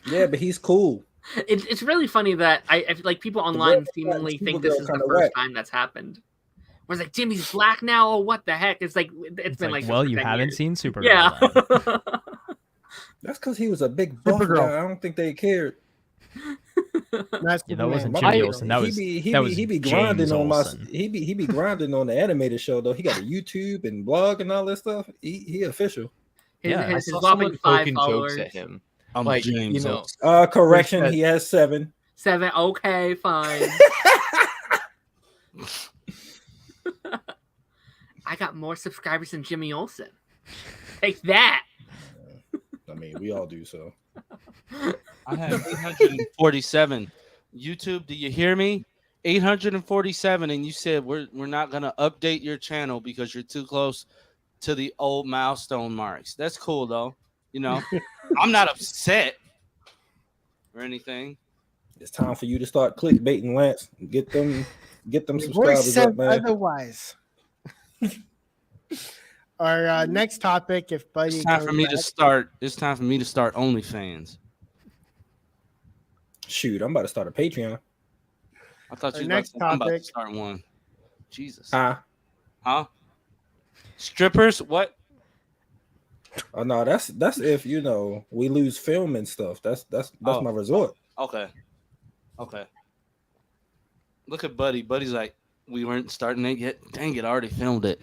Yeah, but he's cool. It's really funny that I like people online seemingly think this is the first time that's happened. Where it's like, Jimmy's black now. Oh, what the heck? It's been like well, this for you 10 haven't years. seen Supergirl. Yeah. That's because he was a big buff guy. I don't think they cared. That wasn't Jimmy Olsen. That was he be grinding James on Olsen. he be grinding on the animated show though. He got a YouTube and blog and all that stuff. He official. I His saw whopping someone 5 poking followers. jokes at him. I'm Like, James. you know, Correction, he has 7. 7. Okay, fine. I got more subscribers than Jimmy Olsen. Take that. I mean, we all do so. I have 847. YouTube, do you hear me? 847, and you said we're not gonna update your channel because you're too close to the old milestone marks. That's cool though. You know, I'm not upset or anything. It's time for you to start clickbaiting, Lance. Get them Voice subscribers said up, man. otherwise. Our next topic, if Buddy, It's time for me to start. It's time for me to start OnlyFans. Shoot, I'm about to start a Patreon. I thought Our you next I'm about to topic. start one. Jesus. Huh? Strippers? What? Oh no, that's if we lose film and stuff. That's my resort. Okay. Look at Buddy. Buddy's like, we weren't starting it yet. Dang it, I already filmed it.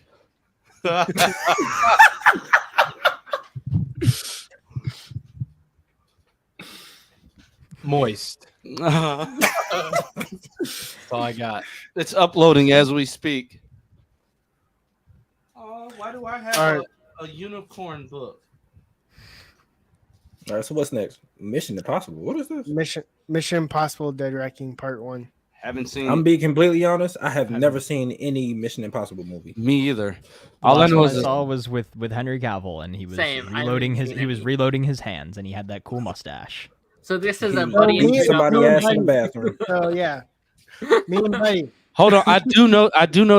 Moist. That's all I got. It's uploading as we speak. Oh, why do I have a unicorn book? All right, so what's next? Mission Impossible. What is this? Mission Impossible Dead Reckoning Part 1. Haven't seen. I'm being completely honest. I have never seen any Mission Impossible movie. Me either. All I saw was with Henry Cavill, and he was Same. reloading his hands, and he had that cool mustache. So this is a Buddy Beat and somebody ass in the bathroom. Oh yeah, me and Buddy. Hold on, I do know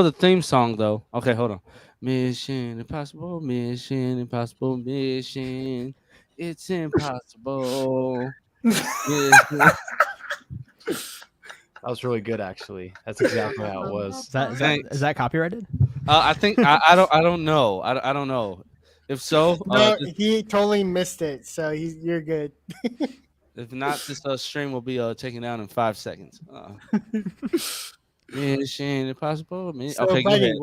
the theme song though. Okay, hold on. Mission Impossible, Mission Impossible, Mission. It's impossible. That was really good, actually. That's exactly how it was. Is that copyrighted? I think I don't know. I don't know. If so, No, he totally missed it. So you're good. if not, this stream will be taken down in 5 seconds. Mission Impossible. So, okay, Buddy,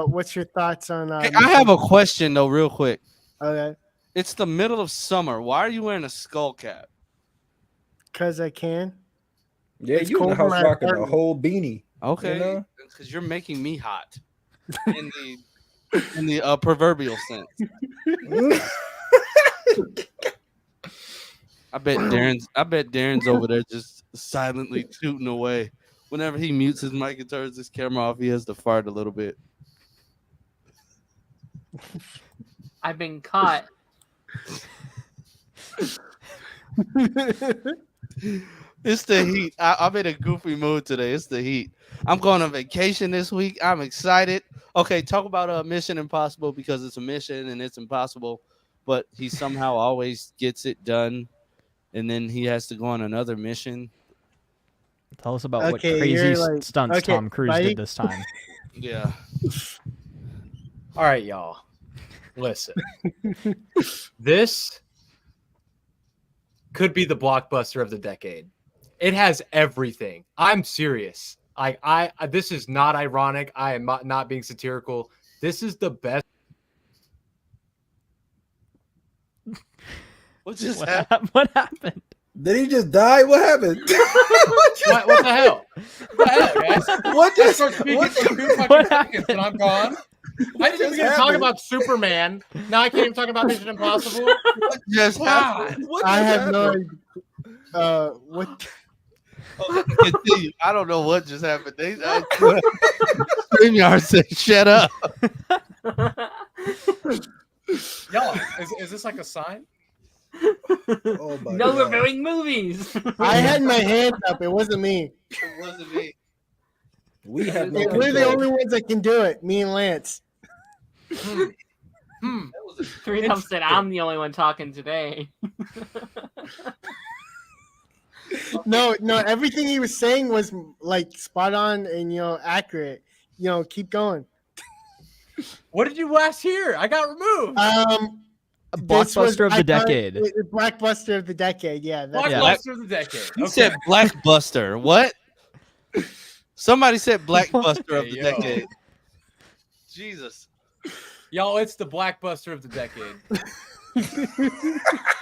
what's your thoughts on? Hey, I have a question though, real quick. Okay. It's the middle of summer. Why are you wearing a skull cap? Because I can. Yeah, It's you in the cold in house my rocking a apartment. whole beanie. Okay, You know? because you're making me hot. in the proverbial sense. I bet Darren's over there just silently tooting away. Whenever he mutes his mic and turns his camera off, he has to fart a little bit. I've been caught. It's the heat. I'm in a goofy mood today. It's the heat. I'm going on vacation this week. I'm excited. Okay, talk about Mission Impossible, because it's a mission and it's impossible, but he somehow always gets it done, and then he has to go on another mission. Tell us about what crazy stunts Tom Cruise buddy. did this time. Yeah. All right, y'all. Listen. This could be the blockbuster of the decade. It has everything. I'm serious. I this is not ironic. I am not being satirical. This is the best. What just happened? What happened? Did he just die? What happened? What the hell? What the hell, guys? What just? Start speaking What for 2 fucking seconds and I'm gone. I didn't even get to talk happened? about Superman. Now I can't even talk about Mission Impossible. What just happened? What I just have no happened? idea. What? Continue. I don't know what just happened. StreamYard said, "Shut up." Y'all, is this like a sign? Oh my No, God. we're viewing movies. I had my hand up. It wasn't me. It wasn't me. We have no We're the control. only ones that can do it. Me and Lance. Freedom said, "I'm the only one talking today." No, everything he was saying was like spot on and accurate. Keep going. What did you last hear? I got removed. Blockbuster of the decade. Blockbuster of the decade. Yeah. Blockbuster of the decade. He said Blackbuster. What? Somebody said Blackbuster of the Yo. decade. Jesus. Y'all, it's the Blackbuster of the decade.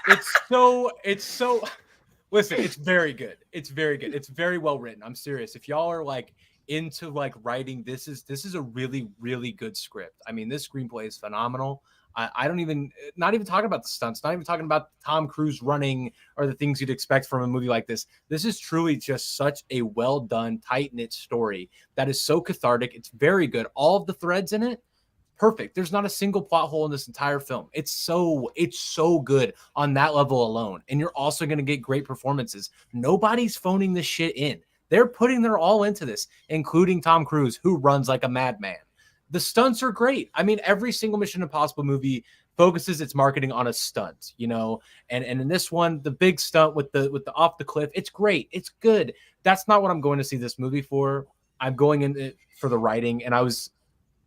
It's so listen, it's very good. It's very good. It's very well written. I'm serious. If y'all are like into like writing, this is a really, really good script. I mean, this screenplay is phenomenal. I don't even, not even talking about the stunts, not even talking about Tom Cruise running or the things you'd expect from a movie like this. This is truly just such a well done, tight knit story that is so cathartic. It's very good. All of the threads in it, perfect. There's not a single plot hole in this entire film. It's so good on that level alone. And you're also going to get great performances. Nobody's phoning this shit in. They're putting their all into this, including Tom Cruise, who runs like a madman. The stunts are great. I mean, every single Mission Impossible movie focuses its marketing on a stunt, and in this one, the big stunt with the off the cliff, it's great. It's good. That's not what I'm going to see this movie for. I'm going in it for the writing, and I was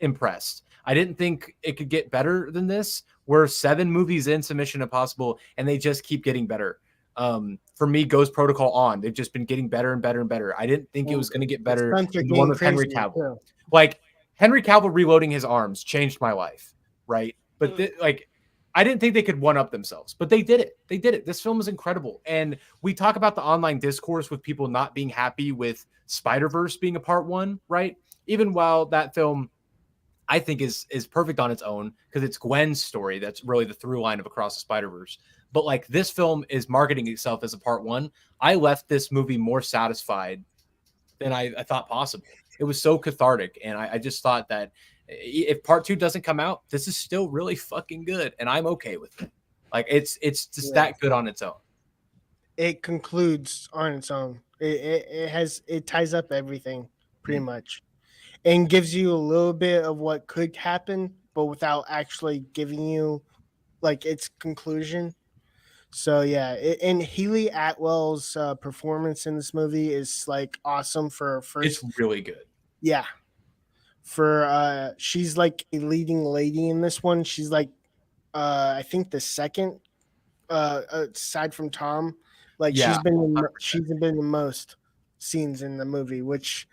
impressed. I didn't think it could get better than this. We're 7 movies into Mission Impossible, and they just keep getting better. For me, Ghost Protocol on. They've just been getting better and better and better. I didn't think it was going to get better than the one with Henry Cavill. Too. Like, Henry Cavill reloading his arms changed my life, right? But I didn't think they could one-up themselves, but they did it. They did it. This film is incredible. And we talk about the online discourse with people not being happy with Spider-Verse being a part 1, right? Even while that film, I think, is perfect on its own, because it's Gwen's story that's really the through line of Across the Spider-Verse. But like, this film is marketing itself as a part 1. I left this movie more satisfied than I thought possible. It was so cathartic, and I just thought that if part 2 doesn't come out, this is still really fucking good, and I'm okay with it. Like, it's just that good on its own. It concludes on its own. It ties up everything pretty much, and gives you a little bit of what could happen, but without actually giving you like its conclusion. So yeah, and Haley Atwell's performance in this movie is like awesome for her first. It's really good. Yeah, for she's like a leading lady in this one. She's like I think the second aside from Tom. Like, Yeah, she's been the most scenes in the movie, which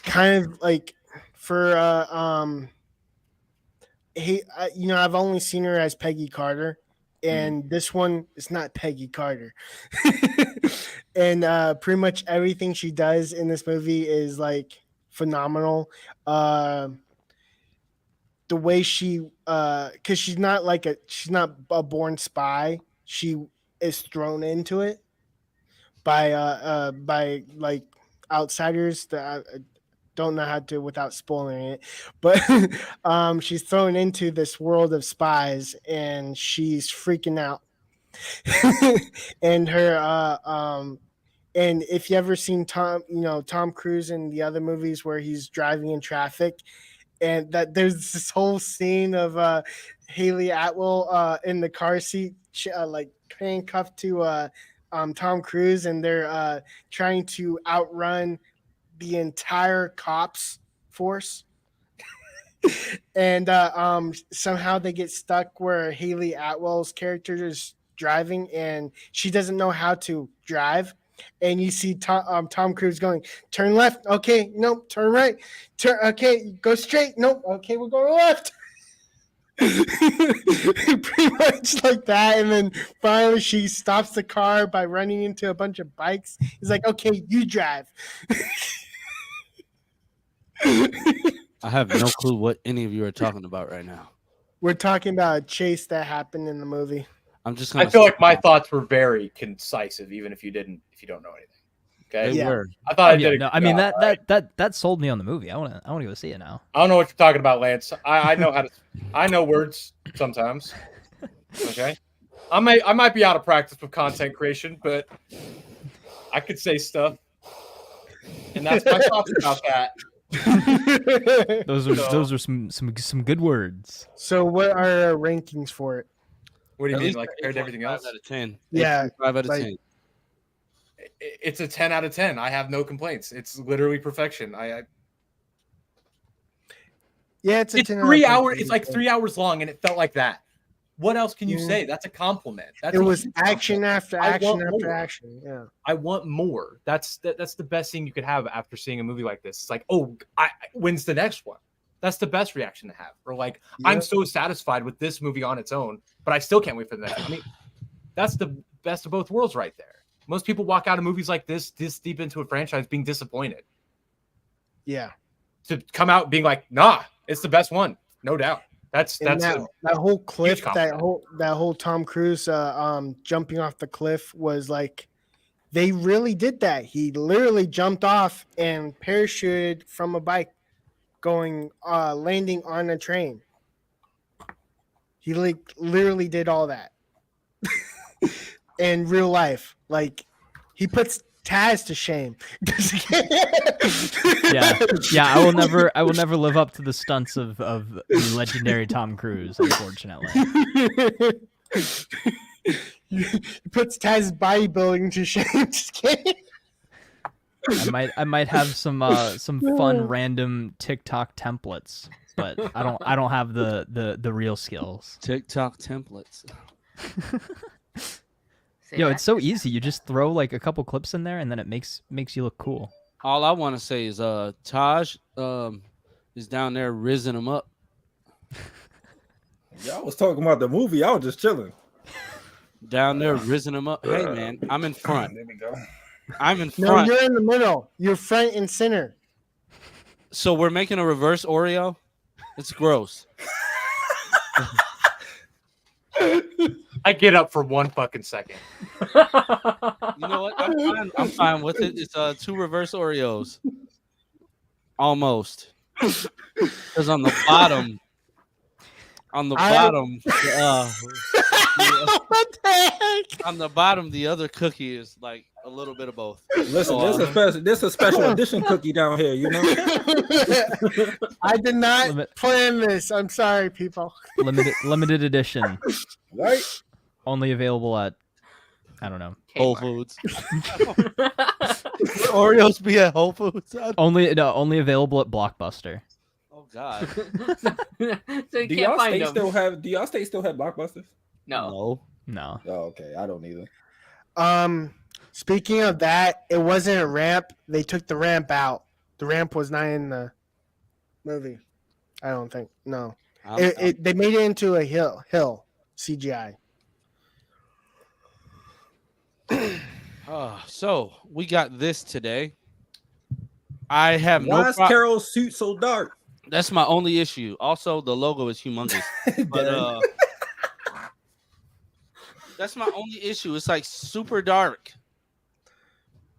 kind of like for I've only seen her as Peggy Carter. And this one is not Peggy Carter. And pretty much everything she does in this movie is like phenomenal. the way she because she's not a born spy. She is thrown into it by like outsiders that I don't know how to without spoiling it, but she's thrown into this world of spies and she's freaking out. And her and if you ever seen Tom Cruise in the other movies where he's driving in traffic, and that there's this whole scene of Haley Atwell in the car seat, like handcuffed to Tom Cruise, and they're trying to outrun the entire cops force. And somehow they get stuck where Haley Atwell's character is driving, and she doesn't know how to drive. And you see Tom Cruise going, turn left, okay, nope, turn right, turn, okay, go straight, nope, okay, we're going left. Pretty much like that. And then finally she stops the car by running into a bunch of bikes. He's like, okay, you drive. I have no clue what any of you are talking about right now. We're talking about a chase that happened in the movie. I'm just. I feel like my thoughts were very concisive, even if you don't know anything. Okay. They were. I thought I did. No, I mean that sold me on the movie. I want to go see it now. I don't know what you're talking about, Lance. I know how to. I know words sometimes. Okay. I might be out of practice with content creation, but I could say stuff, and that's my thoughts about that. Those are some good words. So what are our rankings for it? What do you mean, like compared to everything else? 5 out of 10. Yeah, 5 out of like- 10. It's a 10 out of 10. I have no complaints. It's literally perfection. Yeah, it's a It's 10 3 out of 10. hours. It's like 3 hours long, and it felt like that. What else can you say? That's a compliment. It was action after I action want after more. action. Yeah. I want more. That's the best thing you could have after seeing a movie like this. It's like, oh, when's the next one? That's the best reaction to have. Or like, I'm so satisfied with this movie on its own, but I still can't wait for the next one. I mean, that's the best of both worlds right there. Most people walk out of movies like this deep into a franchise being disappointed. Yeah. To come out being like, nah, it's the best one, no doubt. That's that whole cliff, huge that whole Tom Cruise jumping off the cliff was like, they really did that. He literally jumped off and parachuted from a bike, going landing on a train. He like literally did all that in real life. Like, he puts Taz to shame. yeah. I will never live up to the stunts of the legendary Tom Cruise, unfortunately. He puts Taz's bodybuilding to shame. Just kidding. I might have some fun random TikTok templates, but I don't have the real skills. TikTok templates. Yo, it's so easy. You just throw like a couple clips in there, and then it makes you look cool. All I want to say is Taj is down there rizzing him up. Y'all was talking about the movie. I was just chilling. Down there rizzing him up. Hey, man, I'm in front. There we go. I'm in No, front. you're in the middle. You're front and center. So we're making a reverse Oreo? It's gross. I get up for 1 fucking second. You know what? I'm fine with it. It's 2 reverse Oreos. Almost. Because on the bottom, on the bottom, the other cookie is like a little bit of both. Listen, this a special edition cookie down here, you know. I did not plan this. I'm sorry, people. Limited edition. Right? Only available at, I don't know, Whole Foods. Oreos be at Whole Foods. Only available at Blockbuster. Oh God. So you Do can't y'all find state them. still have Blockbusters? No. No. Oh, okay. I don't either. Speaking of that, it wasn't a ramp. They took the ramp out. The ramp was not in the movie. I don't think. No. They made it into a hill CGI. So we got this today. I have Why is Carol's suit so dark? That's my only issue. Also, the logo is humongous. But that's my only issue. It's like super dark.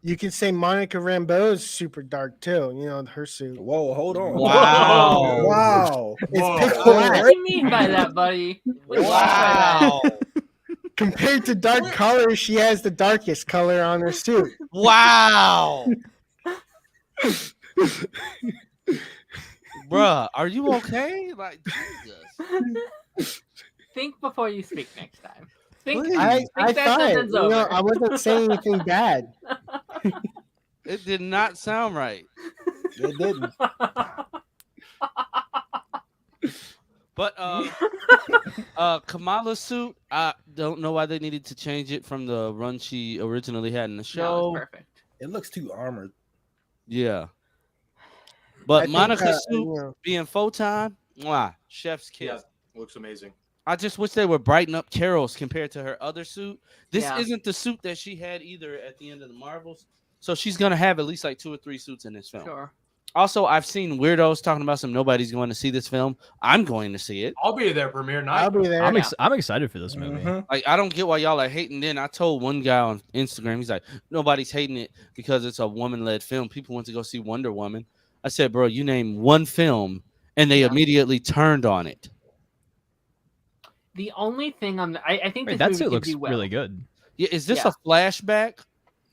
You can say Monica Rambeau is super dark too. You know, her suit. Whoa, hold on. Wow. Wow. It's pitch What black. do you mean by that, buddy? What do you mean by that? Wow. Compared to dark colors, she has the darkest color on her suit. Wow. Bruh, are you okay? Like, Jesus. Think before you speak next time. Think, Please. I think that thought, sentence you know, over. I wasn't saying anything bad. It did not sound right. It didn't. But Kamala's suit, I don't know why they needed to change it from the run she originally had in the No, show. it's perfect. It looks too armored. Yeah. I But think, Monica's you suit know, being full-time, mwah, chef's kiss. Yeah, looks amazing. I just wish they would brighten up Carol's compared to her other suit. This Yeah. isn't the suit that she had either at the end of the Marvels. So she's going to have at least like 2 or 3 suits in this film. Sure. Also, I've seen weirdos talking about nobody's going to see this film. I'm going to see it. I'll be there premiere night. I'll be there. I'm excited for this movie. Mhm. Like, I don't get why y'all are hating. Then I told one guy on Instagram, he's like, nobody's hating it because it's a woman-led film. People went to go see Wonder Woman. I said, bro, you name one film, and they immediately turned on it. The only thing I think Wait, this that movie suit could looks do well. really good. Yeah, is this Yeah. a flashback?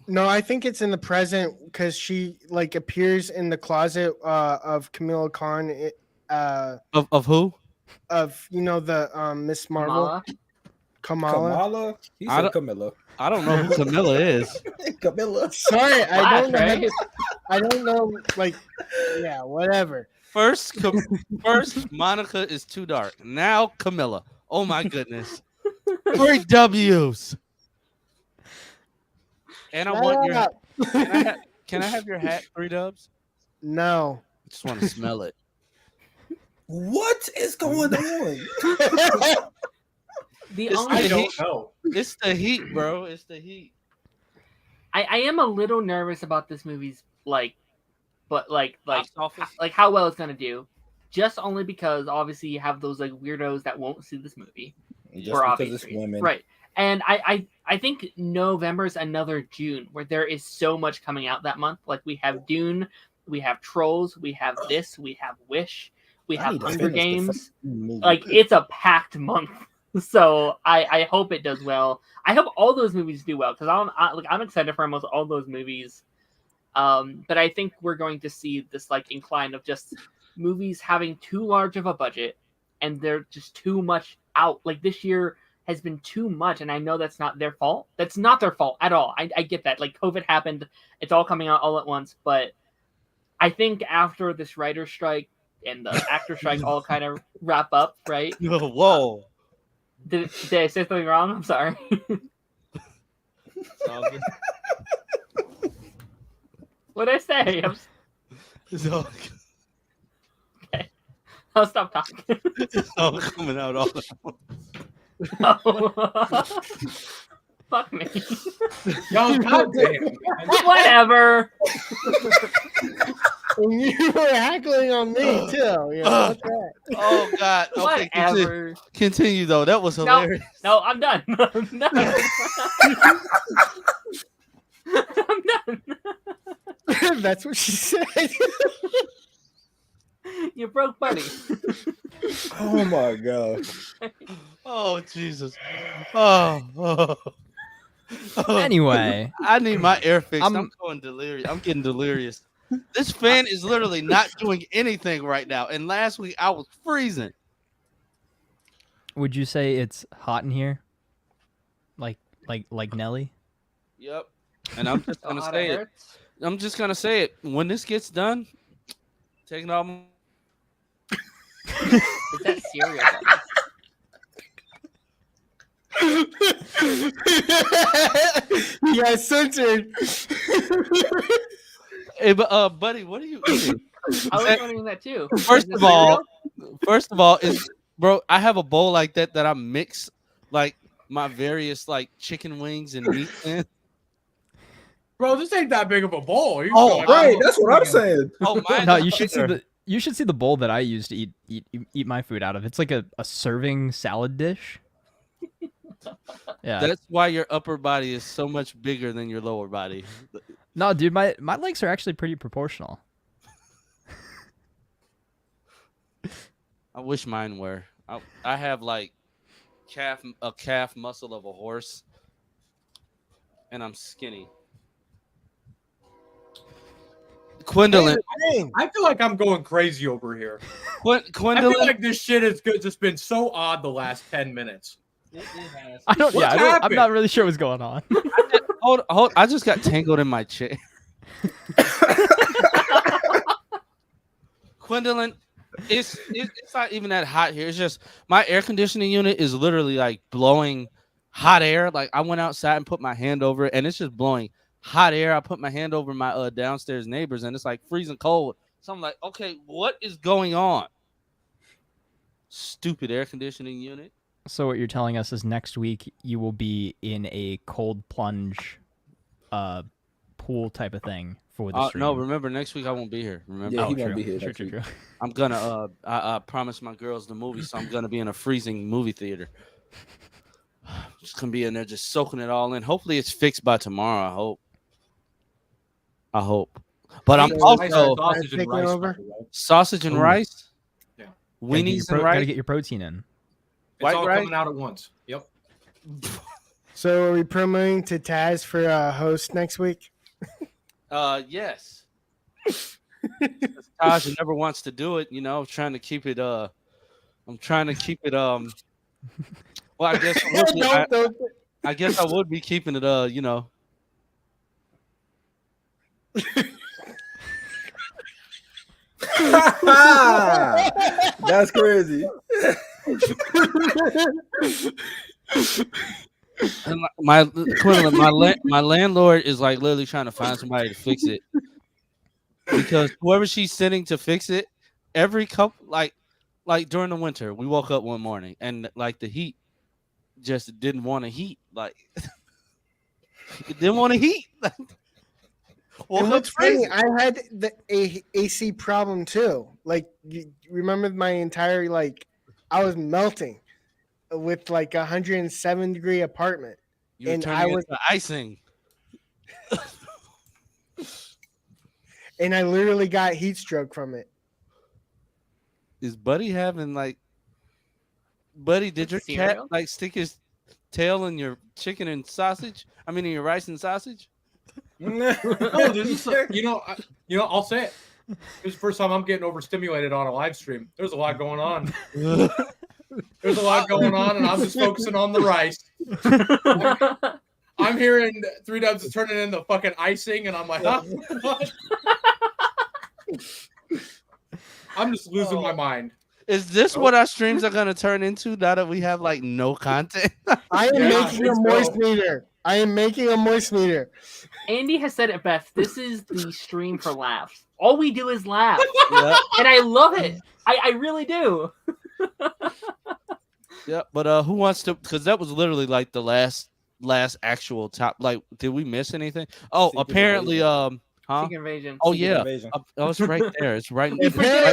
No, I think it's in the present because she like appears in the closet of Camilla Khan, Of who? of you know the Miss Marvel Kamala? Kamala. Kamala? He I said don't- Camilla. I don't know who Camilla is. Camilla. Sorry, I don't know. Flash, right? I don't know. Like, yeah, whatever. First, Monica is too dark. Now Camilla. Oh my goodness. 3 W's. And I want your. Shut up. Can I have your hat, 3 Dubs? No. I just want to smell it. What is going on? The It's only I the don't heat. know. It's the heat, bro. It's the heat. I am a little nervous about this movie's like Box office? like how well it's gonna do. Just only because obviously you have those like weirdos that won't see this movie. Just for because obvious it's reasons. women. Right. And I think November's another June where there is so much coming out that month. Like we have Dune, we have Trolls, we have this, we have Wish, we I have need to Hunger finish the Games. fucking movie. Like it's a packed month. So I hope it does well. I hope all those movies do well because I'm excited for almost all those movies. But I think we're going to see this like incline of just movies having too large of a budget and they're just too much out. Like this year has been too much, and I know that's not their fault. That's not their fault at all. I get that. Like COVID happened, it's all coming out all at once. But I think after this writer strike and the actor strike all kind of wrap up, right? Whoa. Did I say something wrong? I'm sorry. It's all good. What did I say? It's all, I'll stop talking. it's all coming out all at once. Oh. Fuck me. Yo, goddamn. Whatever. You were heckling on me too. You know, what's that? Oh God. Okay, Whatever. continue though. That was hilarious. No, I'm done. I'm done. I'm done. That's what she said. You broke Buddy. Oh my god. Oh Jesus. Oh. Anyway, I need my air fixed. I'm- I'm going delirious. I'm getting delirious. This fan is literally not doing anything right now. And last week I was freezing. would you say it's hot in here? Like Nelly? Yep. And I'm just gonna Oh, say that it. hurts. I'm just gonna say it. When this gets done, taking all my Is that cereal? Buddy? You got censored. Hey, but buddy, what are you eating? I was wondering that too. First Is it of all, cereal? is bro, I have a bowl like that I mix like my various like chicken wings and meat in. Bro, this ain't that big of a bowl. You Oh, going Right, out. that's what I'm saying. Oh, mine No, is you should see bigger. You should see the bowl that I use to eat my food out of. It's like a serving salad dish. Yeah. That's why your upper body is so much bigger than your lower body. No, dude, my legs are actually pretty proportional. I wish mine were. I have like a calf muscle of a horse, and I'm skinny. Gwendolyn, I feel like I'm going crazy over here. I Gwendolyn, feel like this shit has just been so odd the last 10 minutes. I'm not really sure what's going on. hold. I just got tangled in my chair. Gwendolyn, it's not even that hot here. It's just my air conditioning unit is literally like blowing hot air. Like I went outside and put my hand over it, and it's just blowing hot air. I put my hand over my downstairs neighbors, and it's like freezing cold. So I'm like, okay, what is going on? Stupid air conditioning unit. So what you're telling us is next week you will be in a cold plunge pool type of thing for the stream. No, remember next week I won't be here. Remember? Yeah, he won't be here next week. I'm gonna I promised my girls the movie, so I'm gonna be in a freezing movie theater. Just gonna be in there just soaking it all in. Hopefully it's fixed by tomorrow. I hope. But I'm also sausage and rice. Yeah. Weenies and rice. Gotta get your protein in. It's all coming out at once. Yep. So are we promoting to Taz for host next week? Yes. Taj never wants to do it, I'm trying to keep it well, I guess I guess I would be keeping it That's crazy. And my landlord is like literally trying to find somebody to fix it, because whoever she's sending to fix it, every couple like during the winter, we woke up one morning and like the heat just didn't want to heat, like it didn't want to heat. And what's funny, I had the AC problem too. Like, you remember my entire I was melting with like 107-degree apartment, and I was icing, and I literally got heat stroke from it. Is Buddy having Buddy? Did your cat stick his tail in your chicken and sausage? I mean, in your rice and sausage? No, I'll say it. This is the first time I'm getting overstimulated on a live stream. There's a lot going on. There's a lot going on, and I'm just focusing on the rice. I'm hearing 3 Dubs is turning into fucking icing, and I'm like, huh? I'm just losing my mind. Is this what our streams are going to turn into now that we have no content? I am making a moist meter. Andy has said it best. This is the stream for laughs. All we do is laugh. Yep. And I love it. I really do. Yeah, but who wants to? Because that was literally the last actual top. Did we miss anything? Oh, Secret apparently, Invasion. Secret Invasion. Oh Secret yeah, Invasion. It's right there. It's right.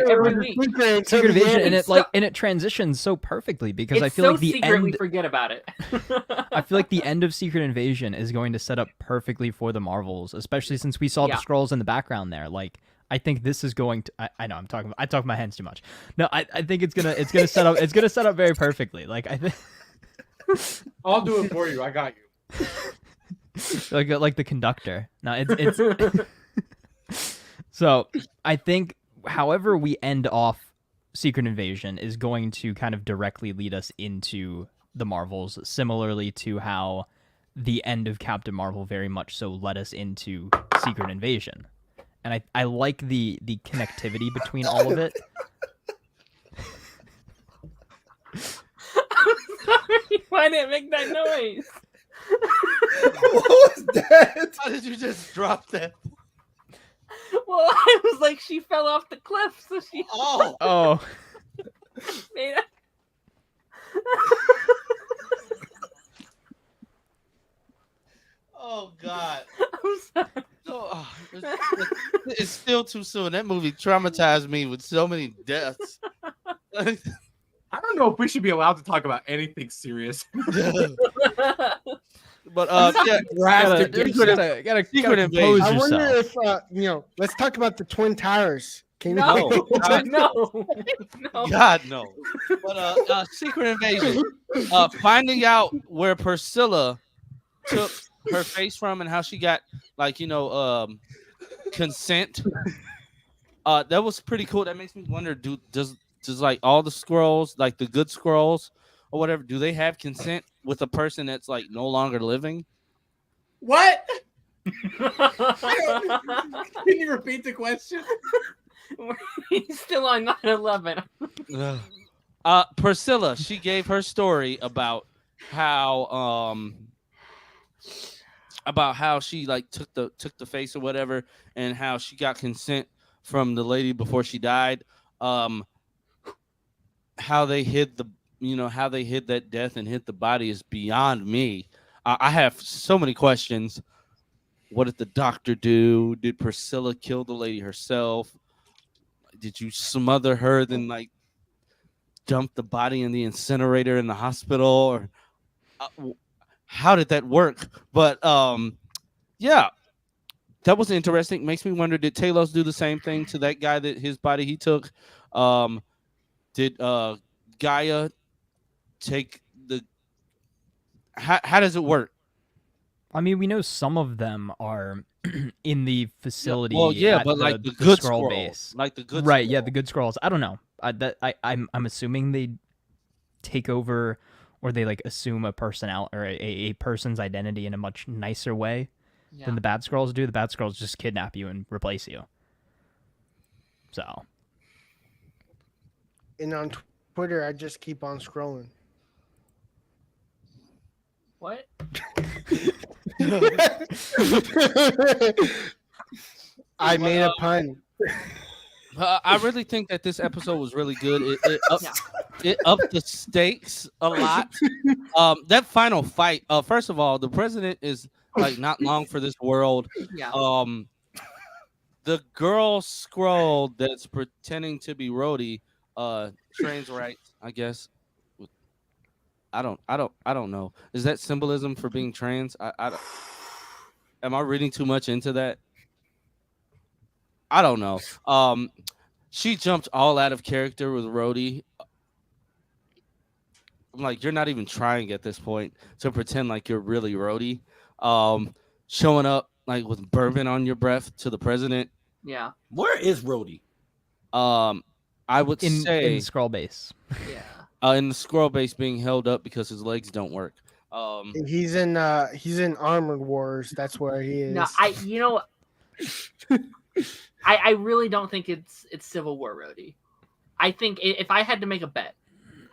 Every week. Secret Invasion, and it transitions so perfectly because it's I feel so like the secret end. We forget about it. I feel like the end of Secret Invasion is going to set up perfectly for the Marvels, especially since we saw the Skrulls in the background there. I think this is going to. I know I talk my hands too much. No, I think it's gonna set up. It's gonna set up very perfectly. I think. I'll do it for you. I got you. like the conductor. No, it's. So I think, however we end off Secret Invasion is going to kind of directly lead us into the Marvels, similarly to how the end of Captain Marvel very much so led us into Secret Invasion. And I like the connectivity between all of it. I'm sorry. Why didn't it make that noise? What was that? How did you just drop that? Well, I was like, she fell off the cliff, so she. Oh. Man. Oh God. I'm sorry. It's still too soon. That movie traumatized me with so many deaths. I don't know if we should be allowed to talk about anything serious. But Drastic. Gotta Secret compose Invasion. I wonder yourself. if let's talk about the Twin Towers. Can you? No, God. no. God no. But Secret Invasion. Finding out where Priscilla took her face from and how she got consent. That was pretty cool. That makes me wonder, does like all the scrolls, like the good scrolls or whatever, do they have consent with a person that's like no longer living? What? Can you repeat the question? He's still on 9/11. Priscilla, she gave her story about how she like took the face or whatever, and how she got consent from the lady before she died. How they hid that death and hid the body is beyond me. I have so many questions. What did the doctor do? Did Priscilla kill the lady herself? Did you smother her, then like dump the body in the incinerator in the hospital? Or how did that work? But yeah, that was interesting. Makes me wonder, did Talos do the same thing to that guy that his body he took? Did Gaia take the? How does it work? I mean, we know some of them are in the facility. Well, yeah, at but like the good scroll scroll base, like the good, right? scroll. Yeah, the good scrolls. I don't know. I'm assuming they take over, or they like assume a a person's identity in a much nicer way than the bad scrolls do. The bad scrolls just kidnap you and replace you. So. And on Twitter, I just keep on scrolling. What? I made a pun. I really think that this episode was really good. It upped the stakes a lot. That final fight. First of all, the president is like not long for this world. Yeah. The girl scroll that's pretending to be Rhodey, trans rights, I guess. I don't know. Is that symbolism for being trans? Am I reading too much into that? I don't know. She jumped all out of character with Rhodey. I'm like, you're not even trying at this point to pretend like you're really Rhodey. Showing up like with bourbon on your breath to the president. Yeah. Where is Rhodey? I would say in scroll base. Yeah. In the scroll base being held up because his legs don't work. He's in Armored Wars. That's where he is. No, I really don't think it's Civil War Rhodey. I think if I had to make a bet,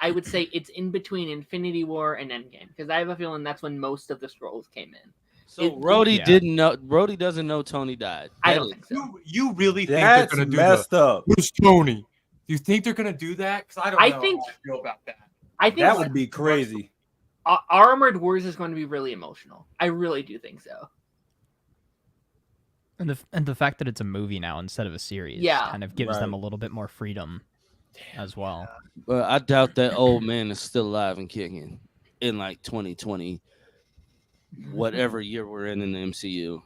I would say it's in between Infinity War and Endgame, because I have a feeling that's when most of the scrolls came in. So Rhodey didn't know. Rhodey doesn't know Tony died. I don't think so. You really think That's they're gonna do messed up. Who's Tony? Do you think they're gonna do that? Because I don't know how I feel about that. I think That would be crazy. Armored Wars is going to be really emotional. I really do think so. And the fact that it's a movie now instead of a series kind of gives them a little bit more freedom as well. But I doubt that old man is still alive and kicking in like 2020, whatever year we're in the MCU.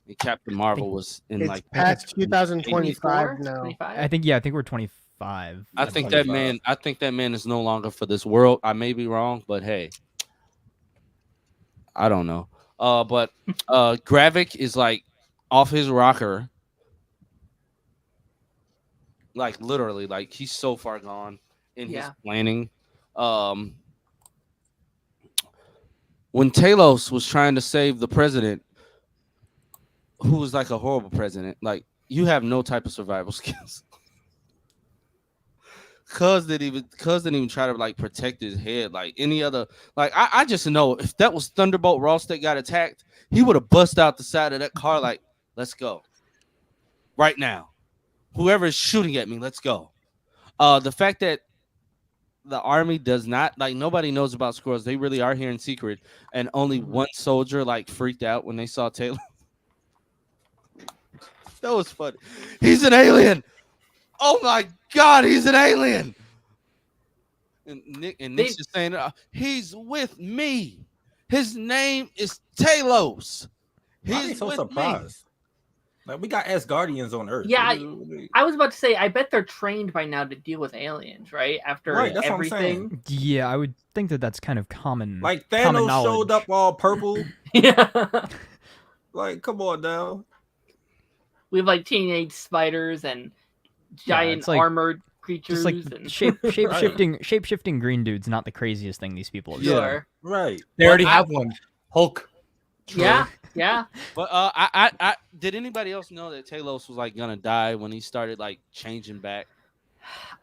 And Captain Marvel was in it's like past 2025 now. 25? I think we're 25. I think that man is no longer for this world. I may be wrong, but hey, I don't know. But Gravik is like off his rocker. Like literally, like he's so far gone in his planning. When Talos was trying to save the president, who was like a horrible president, like you have no type of survival skills. Cuz didn't even try to like protect his head like any other. Like I just know if that was Thunderbolt Ross that got attacked, he would have bust out the side of that car like, let's go right now. Whoever is shooting at me, let's go. The fact that the army does not, like, nobody knows about squirrels. They really are here in secret, and only one soldier like freaked out when they saw Taylor. That was funny. He's an alien. Oh my God, he's an alien. And Nick's just saying, he's with me. His name is Talos. He's so with surprised. Like we got Asgardians on Earth. Yeah, I was about to say, I bet they're trained by now to deal with aliens, right? After that's everything. Yeah, I would think that that's kind of common. Like common Thanos showed knowledge. up all purple. Yeah. Like, come on now. We have like teenage spiders and giant like, armored creatures. Just like and... shape-shifting green dude's not the craziest thing these people have done. Sure. Right. They already have one. Hulk. True. Yeah. But I did anybody else know that Talos was like gonna die when he started like changing back?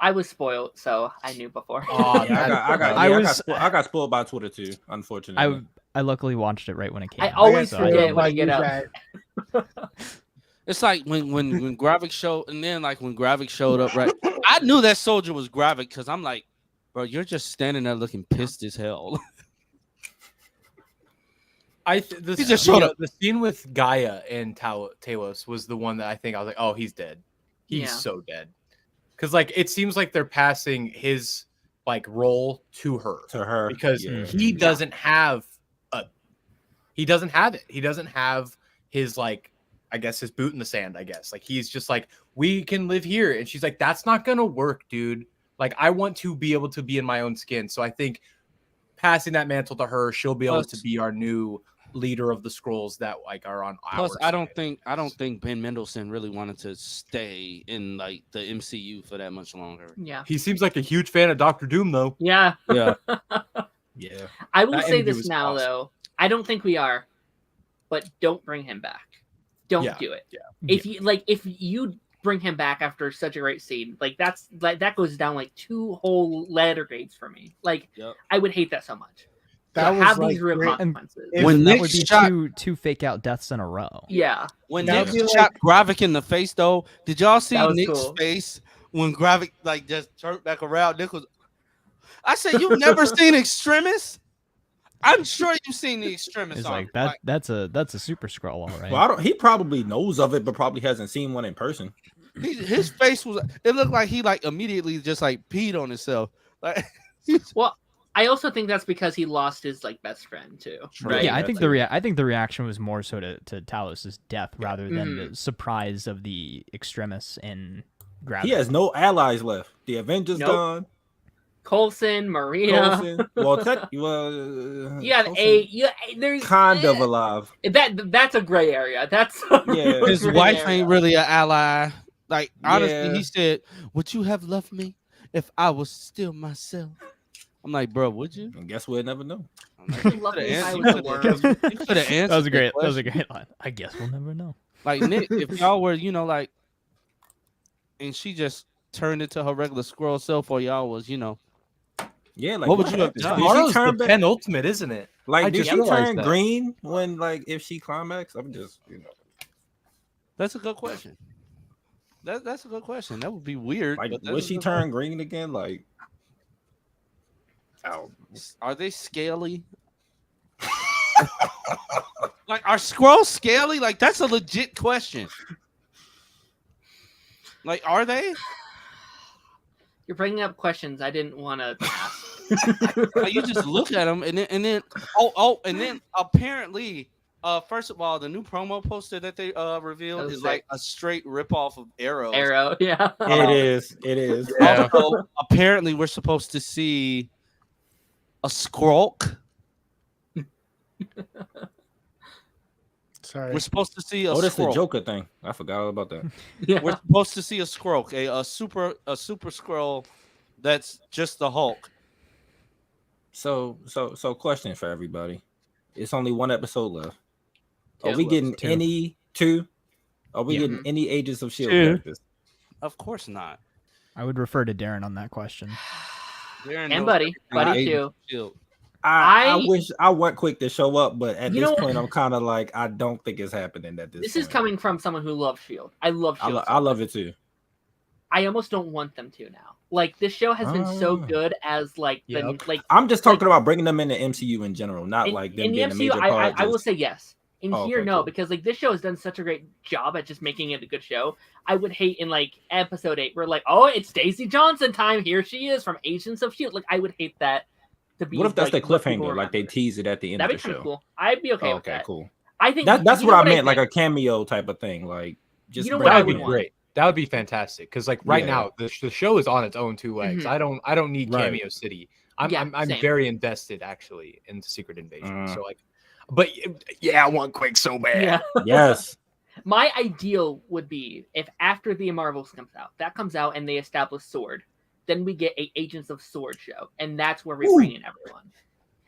I was spoiled, so I knew before. Oh, I got spoiled by Twitter too. Unfortunately, I luckily watched it right when it came. I always forget when I get up. It's like when Gravik showed, and then like when Gravik showed up, right? I knew that soldier was Gravik because I'm like, bro, you're just standing there looking pissed as hell. The scene with Gaia and Talos was the one that I think I was like, oh, he's dead. He's so dead. Because like it seems like they're passing his like role to her because he doesn't have he doesn't have it. He doesn't have his like, I guess, his boot in the sand. I guess like he's just like, we can live here, and she's like, that's not gonna work, dude. Like I want to be able to be in my own skin. So I think passing that mantle to her, she'll be able to be our new leader of the Skrulls that like are on our side. I don't think Ben Mendelsohn really wanted to stay in like the MCU for that much longer. Yeah. He seems like a huge fan of Doctor Doom though. Yeah. Yeah. Yeah. I will say this now though. I don't think we are, but don't bring him back. Don't do it. Yeah. If you bring him back after such a great scene, like that goes down like 2 whole letter grades for me. Like I would hate that so much. That was have these real consequences. When that would be two fake out deaths in a row. Yeah. When Nick shot Gravik in the face, though, did y'all see Nick's face when Gravik like just turned back around? Nick was. I said, "You've never seen Extremis? I'm sure you've seen the Extremis." It's like that. That's a super scroll, all right. Well, he probably knows of it, but probably hasn't seen one in person. His face was. It looked like he like immediately just like peed on himself. Like, well. I also think that's because he lost his like best friend too. Right? Yeah, I think the reaction was more so to Talos' death rather than the surprise of the Extremis in Gravik. He has no allies left. The Avengers gone. Coulson, Maria. Well, you have there's kind of alive. That's a gray area. That's his wife ain't really an ally. Like honestly, he said, "Would you have loved me if I was still myself?" I'm like, bro, would you? I guess we'll never know. That was great. That was a great line. I guess we'll never know. Like Nick, if y'all were, like, and she just turned into her regular Skrull self, or y'all was, like what would you have done? Tomorrow's the penultimate, isn't it? Like, did she turn green when, like, if she climaxed? I'm just, That's a good question. That's a good question. That would be weird. Like, would she turn green again? Like. Are they scaly? Like, are Skrulls scaly? Like, that's a legit question. Like, are they? You're bringing up questions I didn't want to ask. Like, you just look at them, and then apparently, first of all, the new promo poster that they revealed is like a straight ripoff of Arrow. Arrow, yeah. It is. Yeah. Also, apparently, we're supposed to see a Skrulk. Sorry. We're supposed to see a that's the Skrull. Joker thing. I forgot all about that. Yeah. We're supposed to see a Skrulk, a super Skrull that's just the Hulk. So question for everybody. It's only one episode left. Are we getting any two? Are we getting any Agents of S.H.I.E.L.D. characters? Of course not. I would refer to Darren on that question. And Buddy too. I wish I want Quick to show up, but at this point, I'm kind of like, I don't think it's happening at this point. This is coming from someone who loves S.H.I.E.L.D. I love S.H.I.E.L.D. I love it too. I almost don't want them to now. Like, this show has been so good as like I'm just talking about bringing them in the MCU in general, not like them being a major part. I will say yes. here, no, because like this show has done such a great job at just making it a good show. I would hate in like episode 8, we're like, oh, it's Daisy Johnson time. Here she is from Agents of S.H.I.E.L.D. Like, I would hate that to be. What if that's like, the cliffhanger? Like they tease it at the end of the show. Cool. I'd be okay with that. Okay, cool. I think that's what I meant, like a cameo type of thing. Like, just that would be great. That would be fantastic because, like, right now the show is on its own 2 legs. Mm-hmm. I don't need Cameo City. I'm very invested actually in the Secret Invasion. So like, but I want Quake so bad. Yeah. Yes. My ideal would be if after the Marvels comes out and they establish S.W.O.R.D., then we get a Agents of S.W.O.R.D. show, and that's where we bring in everyone.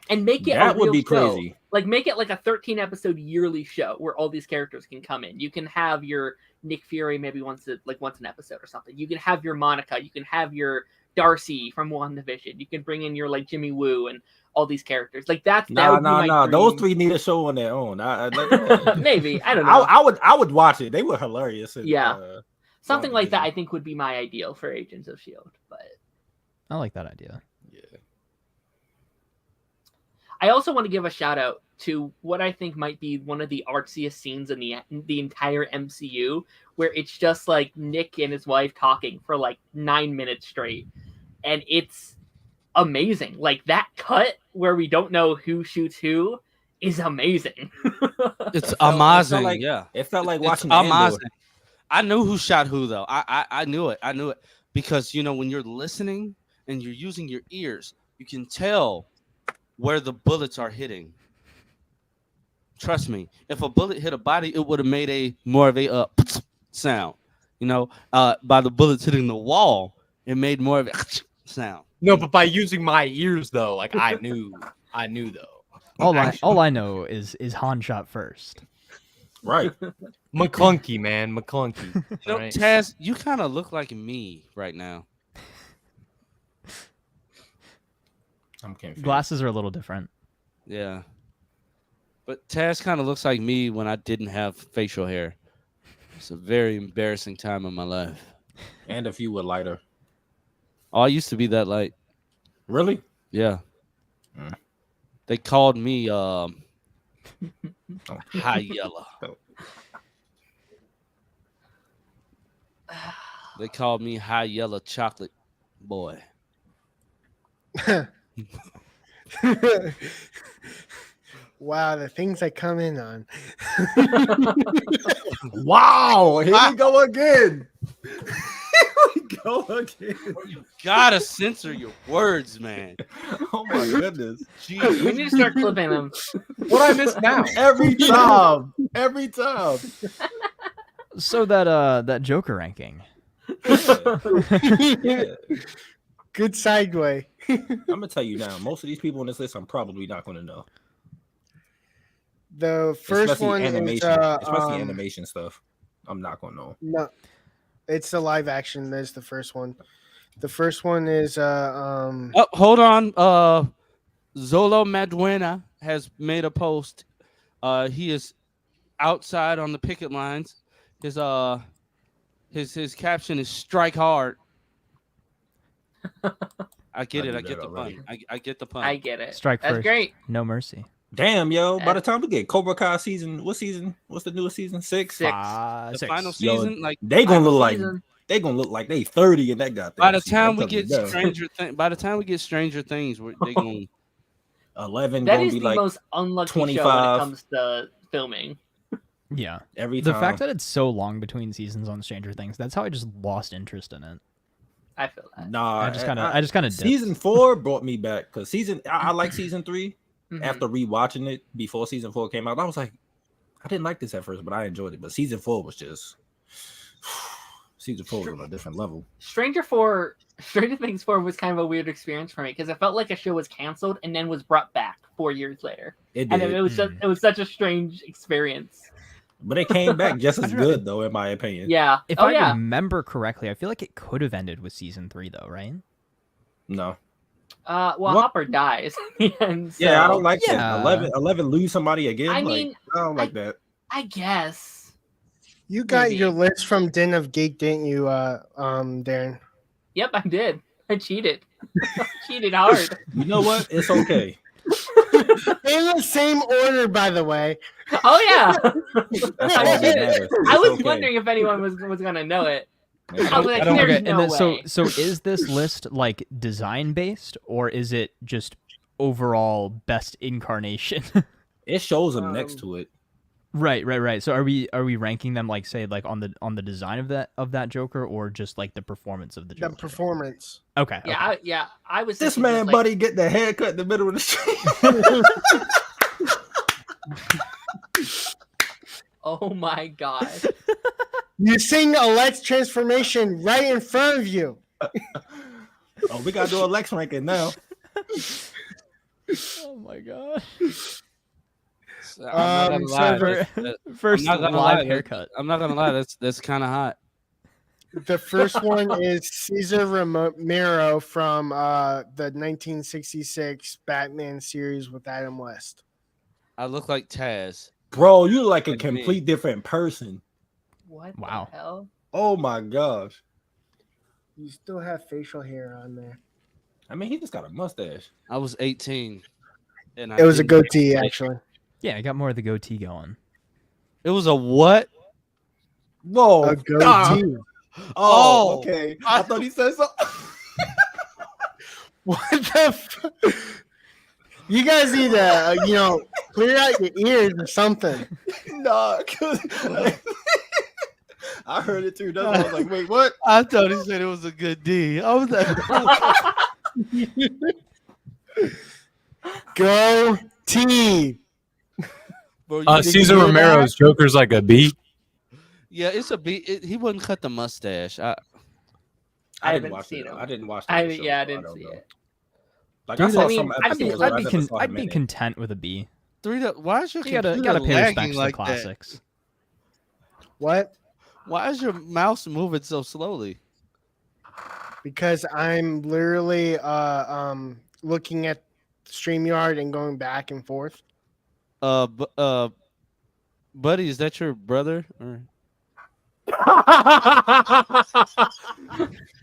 And make it that would be crazy. Like make it like a 13 episode yearly show where all these characters can come in. You can have your Nick Fury maybe once an episode or something. You can have your Monica. You can have your Darcy from WandaVision. You can bring in your like Jimmy Woo and all these characters. Like that. Nah. Those 3 need a show on their own. Maybe I don't know. I would watch it. They were hilarious. Something like that. I think would be my ideal for Agents of S.H.I.E.L.D. But I like that idea. Yeah. I also want to give a shout out to what I think might be one of the artsiest scenes in the entire MCU, where it's just like Nick and his wife talking for like 9 minutes straight, and it's amazing. Like that cut where we don't know who shoots who is amazing. It's amazing. It felt like watching amazing. I knew who shot who though. I knew it because when you're listening and you're using your ears, you can tell where the bullets are hitting. Trust me, if a bullet hit a body, it would have made more of a sound. By the bullets hitting the wall, it made more of a sound. No, but by using my ears though, like I knew though. All I know is Han shot first. Right. McClunky, man, McClunky. Right? Taz, you kind of look like me right now. I'm confused. Glasses are a little different. Yeah. But Taz kind of looks like me when I didn't have facial hair. It's a very embarrassing time in my life. And if you were lighter. Oh, I used to be that light. Really? Yeah. They called me high yellow. They called me high yellow chocolate boy. Wow, the things I come in on. Wow, here we go again. You gotta censor your words, man. Oh my goodness. Jeez. We need to start clipping them. What I miss now? Every time. So that Joker ranking. Yeah. Good segue. I'm gonna tell you now, most of these people on this list I'm probably not gonna know. The first especially one animation, is especially animation stuff. I'm not gonna know. No, it's the live action. There's the first one. The first one is Oh, hold on. Zolo Maduena has made a post. He is outside on the picket lines. His caption is "Strike hard." I get it. I get the pun. I get the pun. I get it. Strike That's first. great. No mercy. Damn, yo! By the time we get Cobra Kai season? What's the newest season? 6? The final season, yo, they gonna look like they 30 in that goddamn. By the time we get Stranger Things, they gonna 11. That gonna is be the like most unlucky 25. show when it comes to filming. Yeah, every time. The fact that it's so long between seasons on Stranger Things, that's how I just lost interest in it. I feel that. Nah, I just kind of season 4 brought me back because I like season 3. Mm-hmm. After rewatching it before season 4 came out, I was like, I didn't like this at first, but I enjoyed it. But season 4 was just season 4 was on a different level. Stranger Things 4 was kind of a weird experience for me because it felt like a show was canceled and then was brought back 4 years later. It did. And it was such a strange experience. But it came back just as good, though, in my opinion. Yeah. If I remember correctly, I feel like it could have ended with season 3, though, right? No. Hopper dies. And so, yeah, I don't like that. 11 lose somebody again. I don't like that. I guess. You got your list from Den of Geek, didn't you, Darren? Yep, I did. I cheated. Cheated hard. You know what? It's okay. In the same order, by the way. Oh yeah. That's all that matters. I was It's okay. wondering if anyone was gonna know it. It's I was okay. like, Okay, there's and no then way. so is this list like design based or is it just overall best incarnation? It shows them next to it. Right. So are we ranking them like say like on the design of that Joker or just like the performance of the Joker? The performance. Okay. Yeah, I was. This thinking man, just, like, buddy, get the haircut in the middle of the street. Oh my god. You sing a Lex transformation right in front of you. Oh, we gotta do a Lex ranking now. Oh my god. I'm not gonna lie. First I'm not gonna live lie, haircut. I'm not gonna lie. That's kind of hot. The first one is Cesar Romero from the 1966 Batman series with Adam West. I look like Taz. Bro, you like a Like me. complete different person. What Wow. the hell? Oh my gosh. You still have facial hair on there. I mean, he just got a mustache. I was 18. And I It was a didn't- goatee, actually. Yeah, I got more of the goatee going. It was a what? Whoa. A goatee. Oh, okay. I thought he said something. What the? You guys need to, clear out your ears or something. Nah, 'cause I heard it too. That's why I was like, wait, what? I thought he said it was a good D. I was like, Goatee. bro, you Cesar hear Romero's Joker's like a B. yeah, it's a B. He wouldn't cut the mustache. I I didn't haven't watch seen it. him. I didn't watch I that. yeah, I didn't see it. Like Dude, I saw I mean, some I'd be- episodes. but I never saw I'd him be in it. content with a B. Why is your You gotta computer pay respect lagging to like the that? classics. What? Why is your mouse moving so slowly? Because I'm literally looking at StreamYard and going back and forth. Buddy, is that your brother? Or...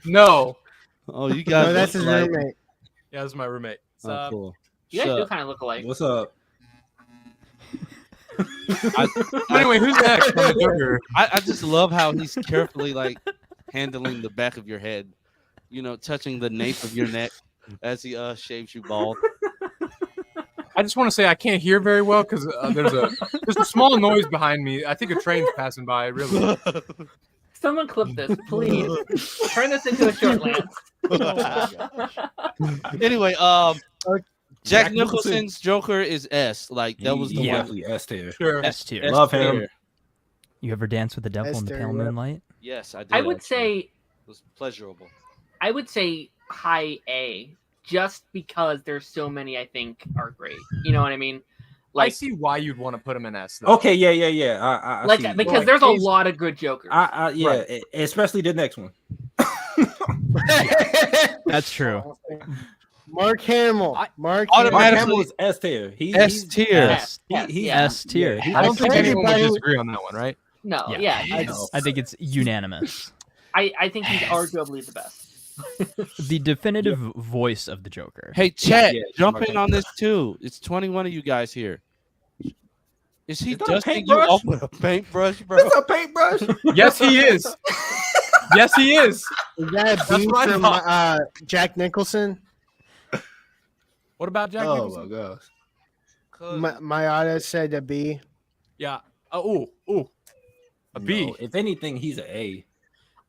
No. Oh, you guys. No, that's his look alike. roommate. Yeah, that's my roommate. Oh, cool. You guys do Shut- kind of look alike. What's up? Anyway, who's next? On the Joker? I just love how he's carefully like handling the back of your head, touching the nape of your neck as he shaves you bald. I just want to say I can't hear very well because there's a small noise behind me. I think a train's passing by. Really. Someone clip this, please. Turn this into a short lance. Anyway, Jack Jack Nicholson's Joker is S. Like that was the Yeah. one. Definitely S tier. Sure. S tier. S Love him. tier. You ever dance with the devil in the S pale tier, yeah. moonlight? Yes, I did. I would actually. say it was pleasurable. high A, just because there's so many I think are great. You know what I mean? I Like, see why you'd want to put him in S. Though. Okay, yeah. I like see. because Like, there's a he's- lot of good Jokers. Yeah, Right. especially the next one. That's true. Mark Hamill. Mark Mark Automatically- Hamill is S tier. S tier. Yes, he- yes, he- yeah. S tier. Yeah, he- I don't I think think anyone would anybody- disagree on that one, right? No, Yeah. yeah. I think it's unanimous. I think he's arguably the best. The definitive voice of the Joker. Hey, chat, Yeah, jump Mark in on this too. It's 21 of you guys here. Is he Is that a dusting you paintbrush? off with a paintbrush, bro? That's a paintbrush. Yes, he is. Yes, he is. Is that a B what I from Jack Nicholson? What about Jack Oh Nicholson? my gosh. My auto said a B. Yeah. Oh, ooh. A B. No, if anything, he's an A.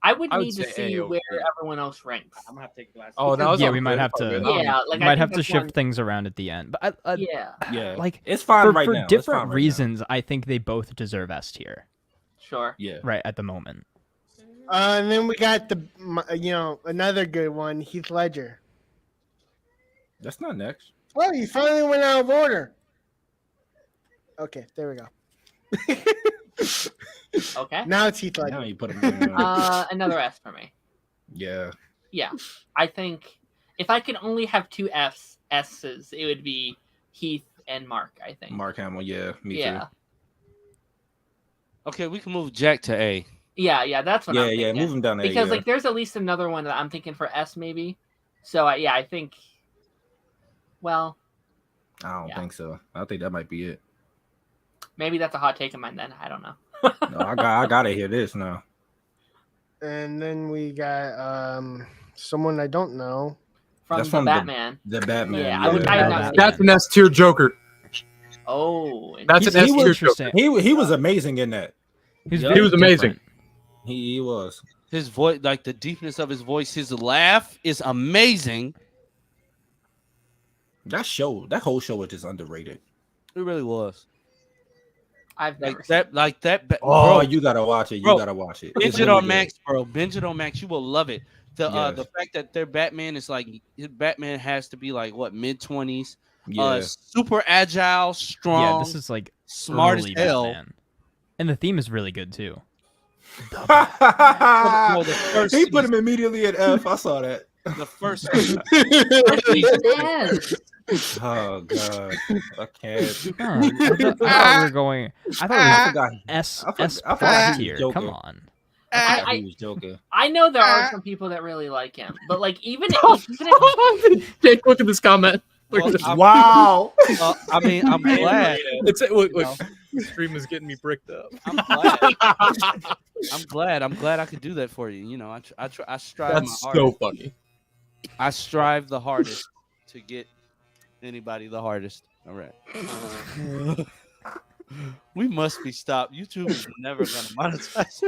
I would I would need to say see A over where B. everyone else ranks. I'm gonna have to take glasses. Oh, that was Yeah, all we might good. have to- All good. Yeah, like Might I have think to that's shift one- things around at the end, but Yeah, Yeah, like it's fine for, right for now. It's different fine right now. reasons, I think they both deserve S tier sure. Yeah. right at the moment. And then we got another good one, Heath Ledger. That's not next. Oh, you finally went out of order. Okay, there we go. Okay. Now it's Heath Now Ledger. you put him in. Another S for me. Yeah. Yeah, I think if I could only have two S's, it would be Heath and Mark. I think. Mark Hamill. Yeah. Me Yeah. too. Okay, we can move Jack to A. Yeah, that's what I'm Yeah. thinking. Move him down there. Because yeah. like there's at least another one that I'm thinking for S maybe. So I think. Well, I don't yeah. think so. I think that might be it. Maybe that's a hot take of mine. Then I don't know. No, I gotta hear this now. And then we got someone I don't know. That's from Batman. The Batman. Yeah, I have not seen That's an S tier Joker. Oh, that's an S tier Joker. He was amazing in that. He was amazing. He was. His voice, like the deepness of his voice, his laugh is amazing. That whole show was just underrated. It really was. I've never like that. Oh, bro, you gotta watch it. You gotta watch it. Binge it on Max, bro. Binge it on Max. You will love it. The fact that their Batman is like Batman has to be like what mid-20s. Super agile, strong. Yeah, this is like smart as hell. Batman. And the theme is really good too. He put him immediately at F. I saw that. The first. Oh god, I can't. I thought we were going. I thought we were S tier. Come on. He was joking. I know there are some people that really like him, but like even if Jake, look at this comment. Wow. I mean, I'm glad. Look, the stream is getting me bricked up. I'm glad I could do that for you. You know, I strive. That's my so hardest. funny. I strive the hardest to get anybody the hardest. All right. We must be stopped. YouTube is never gonna monetize.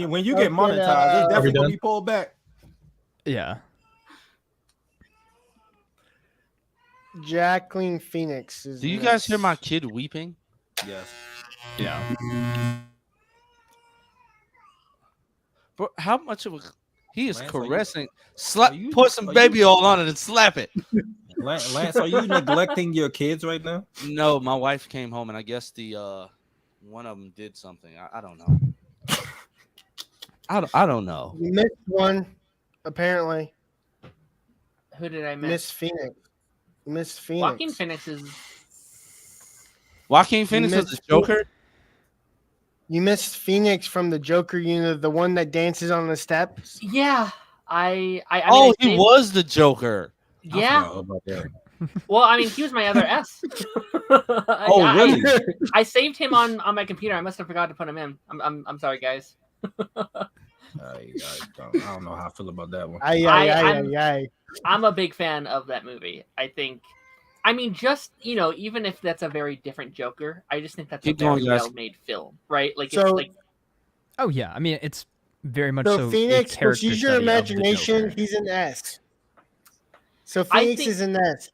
When you get monetized, it's definitely gonna be pulled back. Yeah. Jacqueline Phoenix is. Do you guys hear my kid weeping? Yes. Yeah. Bro, how much of a he is Lance, caressing? Put some baby oil on it and slap it. Lance, are you neglecting your kids right now? No, my wife came home and I guess the one of them did something. I don't know. I don't know. You missed one, apparently. Who did I miss? Miss Phoenix. Miss Phoenix. Joaquin Phoenix is. Joaquin Phoenix was the Joker. You missed Phoenix from the Joker unit, the one that dances on the steps. Yeah, I he was the Joker. Yeah. Well, I mean, he was my other S. Really? I saved him on my computer. I must have forgot to put him in. I'm sorry, guys. I don't know how I feel about that one. I'm a big fan of that movie. I mean, just even if that's a very different Joker, I just think that's a very well-made film, right? Like, it's like. Oh yeah, I mean, it's very much so. Phoenix, use your imagination. He's an S. So Phoenix is an S.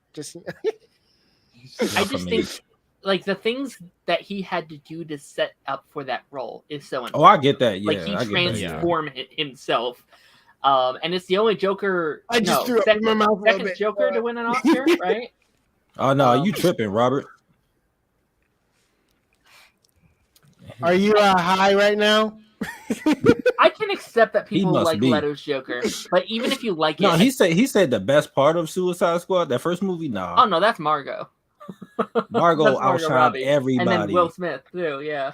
I just think, like, the things that he had to do to set up for that role is so important. Oh, I get that. Yeah, like he transformed himself. And it's the only Joker. Second Joker to win an Oscar, right? Oh no, you tripping, Robert? Are you high right now? I can accept that people like Leto's Joker, but even if you like it, he said the best part of Suicide Squad, that first movie. Nah. Oh no, that's Margot. Margot outshined everybody, and then Will Smith too. Yeah.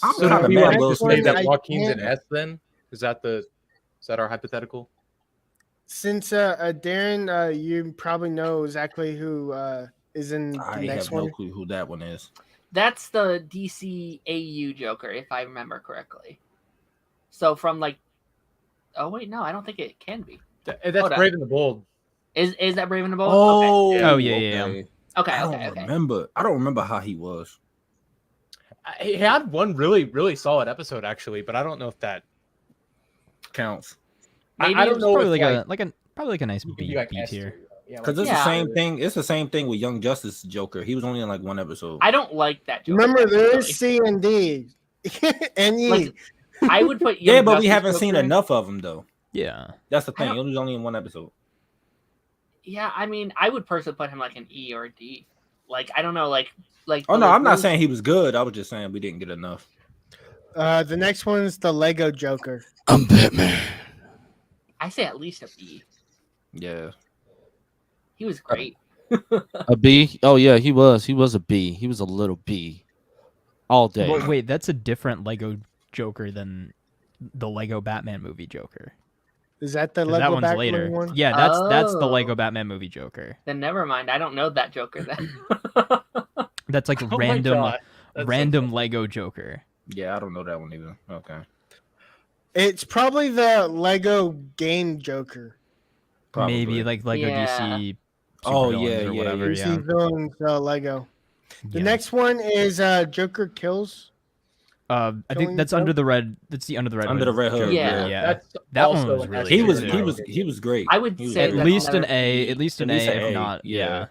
I'm kind of mad Will Smith that Joaquin's an S. Then is that our hypothetical? Since Darren, you probably know exactly who is in the next one. I have no clue who that one is. That's the DC AU Joker, if I remember correctly. So from like, oh wait, no, I don't think it can be. That's Brave and the Bold. Is that Brave and the Bold? Oh, okay. Yeah. Okay. I don't remember how he was. He had one really solid episode actually, but I don't know if that counts. Maybe I don't know. Probably like a nice B tier. Because it's the same thing. It's the same thing with Young Justice Joker. He was only in like one episode. I don't like that Joker. Remember, there is C and D and E. Like, I would put Young but Justice we haven't Joker seen enough of him though. Yeah, that's the thing. He was only in one episode. Yeah, I mean, I would personally put him like an E or a D. Like, I don't know, like. Oh no, I'm not saying he was good. I was just saying we didn't get enough. The next one is the Lego Joker. I'm Batman. I say at least a B. Yeah. He was great. A B? Oh yeah, he was. He was a B. He was a little B. All day. Well, wait, that's a different Lego Joker than the Lego Batman movie Joker. Is that the 'Cause Lego that one's Batman later. one? Yeah, that's the Oh. Lego Batman movie Joker. Then never mind. I don't know that Joker then. That's like Oh my random God. That's so random funny. Lego Joker. Yeah, I don't know that one either. Okay. It's probably the Lego game Joker. Probably. Maybe like Lego Yeah. DC. Oh, supervillains yeah, or yeah, whatever. DC Yeah. villains Lego. The Yeah. next one is Joker Kills. I think Killing that's Joke? under the red. That's the under the red. Under hood the red hood. Joker, Yeah. yeah. That's That one also was an really He S was good. he was great. I would He was say At great. that's least an another A. B. At least an At least A. an If A, not, yeah.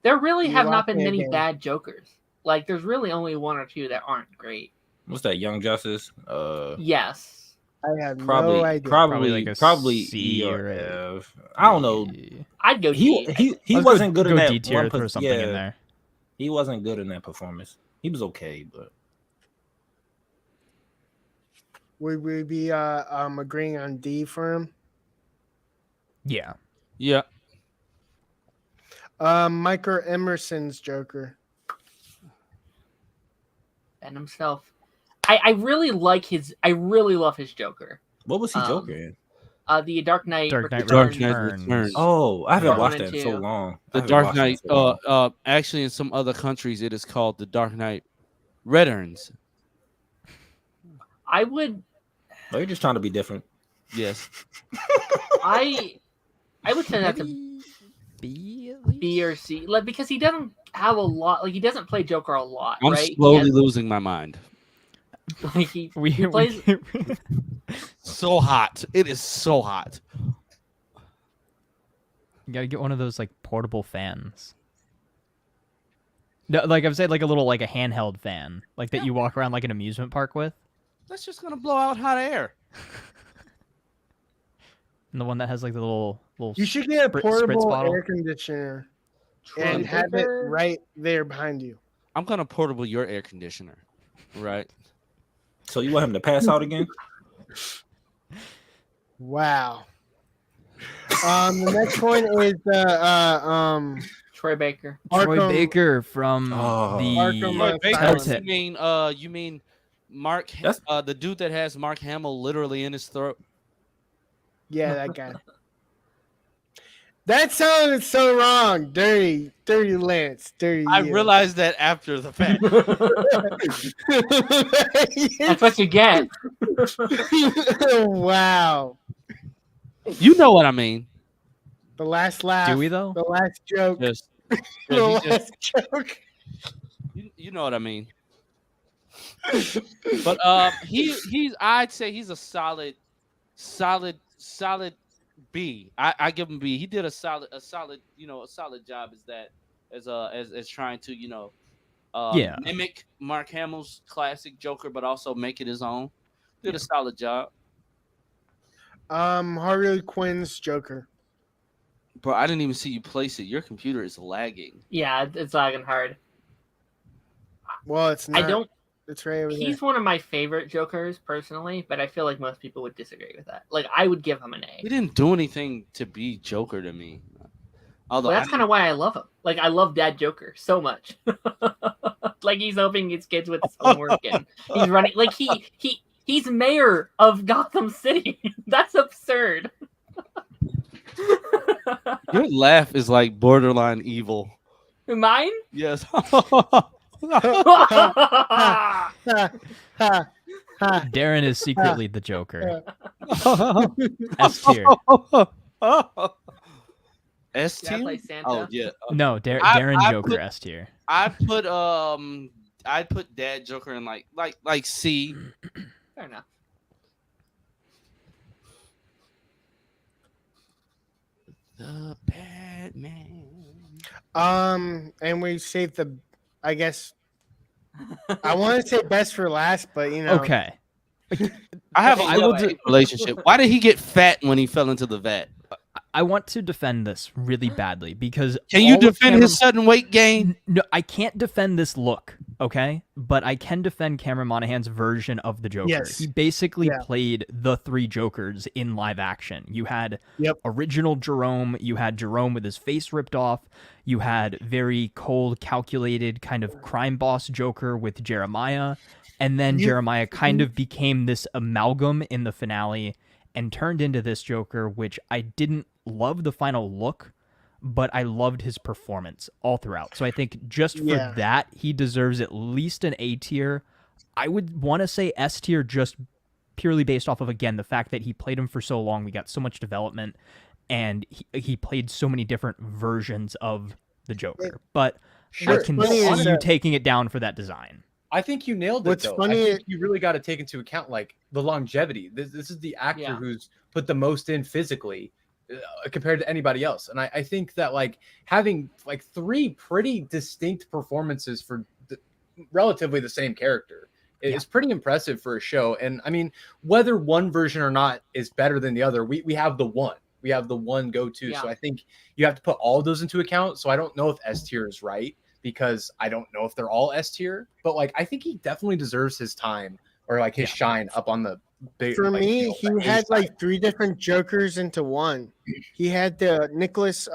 There really You have not lost been me many again. bad Jokers. Like, there's really only one or two that aren't great. What's that? Young Justice. Yes. I have Probably, no idea. probably, like a probably C E or or a F. I don't know. I'd go He D. he Let's wasn't good in go that D tier. one. Throw something in Yeah, there. he wasn't good in that performance. He was okay, but Would we be agreeing on D for him? Yeah. Yeah. Michael Emerson's Joker. And himself. I really like his. I really love his Joker. what was he Joker in? The Dark Knight. Dark Knight Returns. Returns. Oh, I haven't Part watched one and that in so two. long. I The haven't Dark watched it in Knight. so long. Actually, in some other countries, it is called the Dark Knight Returns. I would. Oh, you're just trying to be different. Yes. I would say that's a B at least? B or C, like, because he doesn't have a lot. Like, he doesn't play Joker a lot, I'm right? slowly losing my mind. Like he We plays. So hot. It is so hot. You gotta get one of those like portable fans. No, like I've said, like a little like a handheld fan, like that you walk around like an amusement park with, That's just gonna blow out hot air. and the one that has like the little. You should get a Spritz portable bottle. air conditioner True. and have it Joker- right there behind you. I'm gonna portable your air conditioner, right? So you want him to pass out again? Wow. The next one is Troy Baker. Troy Arkham- Baker from Oh. the Arkham, You mean Mark? That's- The dude that has Mark Hamill literally in his throat. Yeah, that guy. That sounded so wrong. Dirty Lance. Dirty. I you. realized that after the fact. That's what you get. Wow. You know what I mean? The last laugh. Do we though? The last joke. Yes. The Yeah, last joke. you know what I mean. But he's I'd say he's a solid B. I give him B. He did a solid job as trying to mimic Mark Hamill's classic Joker, but also make it his own. Did a solid job. Harley Quinn's Joker. Bro, I didn't even see you place it. Your computer is lagging. Yeah, it's lagging hard. Well, it's not. I don't. It's right over there. He's one of my favorite Jokers personally, but I feel like most people would disagree with that. Like, I would give him an A. He didn't do anything to be Joker to me. Although Well, that's kind of why I love him. Like, I love Dad Joker so much. Like, he's helping his kids with his homework, and he's running. Like, he's mayor of Gotham City. That's absurd. your laugh is like borderline evil. Mine? Yes. Darren is secretly the Joker. S tier. S Did I tier? play Santa? Oh yeah. No, Darren I Joker put- S tier. I'd put Dad Joker in like C. Fair enough. The Batman. And we saved the. I guess. I want to say best for last, but you know. Okay. I have a I will love-hate relationship. Why did he get fat when he fell into the vat? I want to defend this really badly because Can you all of defend Cameron- his sudden weight gain? No, I can't defend this look Okay, but I can defend Cameron Monaghan's version of the Joker. Yes. He basically played the 3 Jokers in live action. You had original Jerome, you had Jerome with his face ripped off, you had very cold, calculated kind of crime boss Joker with Jeremiah, and then Jeremiah kind of became this amalgam in the finale and turned into this Joker, which I didn't love the final look, but I loved his performance all throughout. So I think just for that, he deserves at least an A tier. I would want to say S tier just purely based off of, again, the fact that he played him for so long. We got so much development, and he played so many different versions of the Joker. But I can see you taking it down for that design. I think you nailed it. What's funny, I think you really got to take into account like the longevity. This is the actor who's put the most in physically compared to anybody else, and I think that like having like 3 pretty distinct performances for relatively the same character is pretty impressive for a show. And I mean, whether one version or not is better than the other, we have the one. We have the one go-to. So I think you have to put all of those into account. So I don't know if S tier is right, because I don't know if they're all S tier, but like I think he definitely deserves his time or like his shine up on the big. For like, me, he had like 3 different Jokers into one. He had the Nicholas,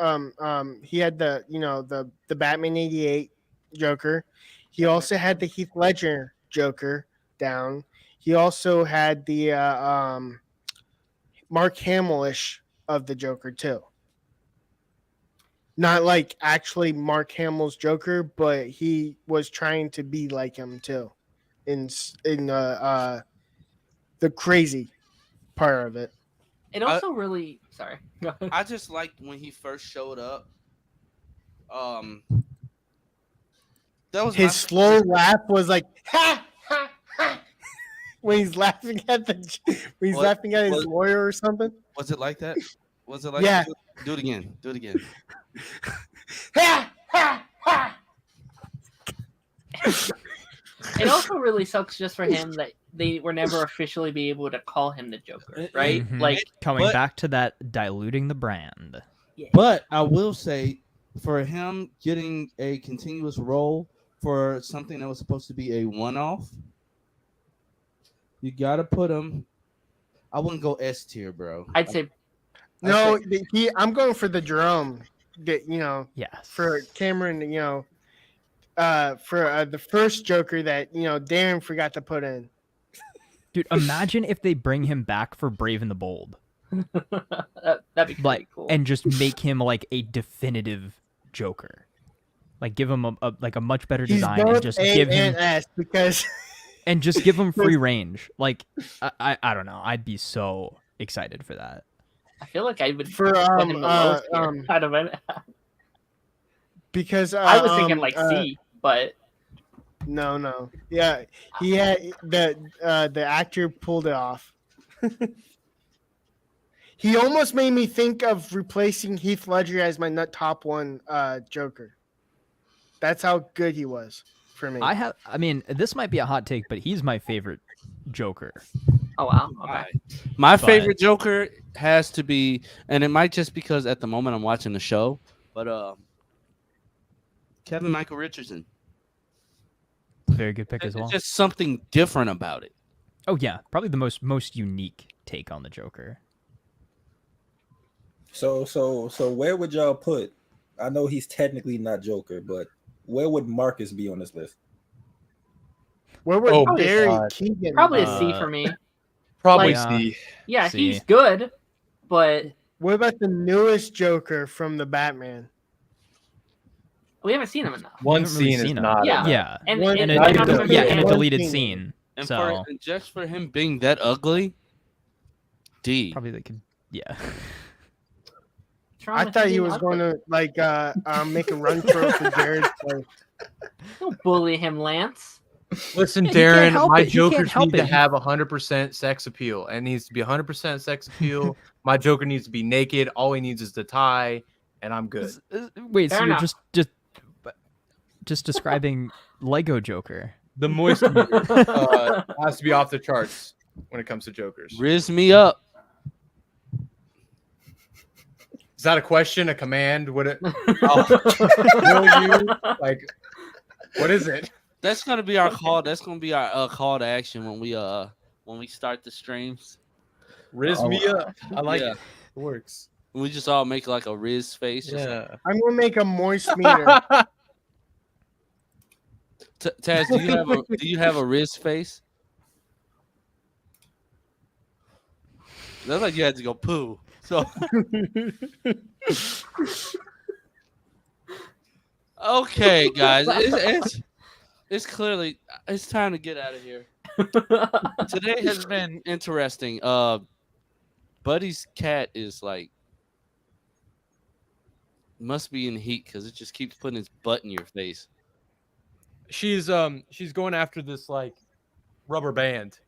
he had the the Batman 88 Joker. He also had the Heath Ledger Joker down. He also had the Mark Hamill-ish of the Joker too. Not like actually Mark Hamill's Joker, but he was trying to be like him too, in the crazy part of it. It also really sorry. I just liked when he first showed up. That was his slow laugh was like ha ha ha when he's laughing at his lawyer or something. Was it like that? Was it like that? Do it again. Do it again. Ha ha ha. It also really sucks just for him that they were never officially be able to call him the Joker, right? Mm-hmm. Like coming back to that, diluting the brand. Yeah. But I will say, for him getting a continuous role for something that was supposed to be a one-off, you gotta put him. I wouldn't go S tier, bro. I'd say no. I'm going for the Jerome. For Cameron, for the first Joker that Darren forgot to put in. Dude, imagine if they bring him back for Brave and the Bold. That'd be pretty cool. And just make him like a definitive Joker. Like give him a much better design and just give him S because and just give him free range. Like I don't know. I'd be so excited for that. I feel like I would for put him the lowest out of it. Because I was thinking like C, but no. Yeah, he had the actor pulled it off. He almost made me think of replacing Heath Ledger as my top one Joker. That's how good he was for me. I mean, this might be a hot take, but he's my favorite Joker. Oh wow. Okay. My favorite Joker has to be, and it might just because at the moment I'm watching the show, but Kevin Michael Richardson. Very good pick as well. Just something different about it. Oh yeah, probably the most unique take on the Joker. So where would y'all put? I know he's technically not Joker, but where would Marcus be on this list? Where would Barry Keoghan? Probably a C for me. Probably C. Yeah, C. He's good, but what about the newest Joker from the Batman? We haven't seen him enough. One scene is not. Yeah, and a deleted scene. And so and just for him being that ugly, D. Probably they could. Yeah. I thought he was going to make a run for Jared's place. Don't bully him, Lance. Listen, Darren, my Jokers need to have 100% sex appeal. It needs to be 100% sex appeal. My Joker needs to be naked. All he needs is the tie, and I'm good. Wait, so you're just describing Lego Joker? The moisture has to be off the charts when it comes to Jokers. Riz me up. Is that a question? A command? Would it? Will you? Like, what is it? That's gonna be our call. That's gonna be our call to action when we start the streams. Riz me up. I like it. It works. We just all make like a Riz face. Yeah. I'm gonna make a moist meter. Taz, do you have a Riz face? That's like you had to go poo. So okay, guys, it's clearly it's time to get out of here. Today has been interesting. Buddy's cat is like must be in heat because it just keeps putting its butt in your face. She's going after this like rubber band.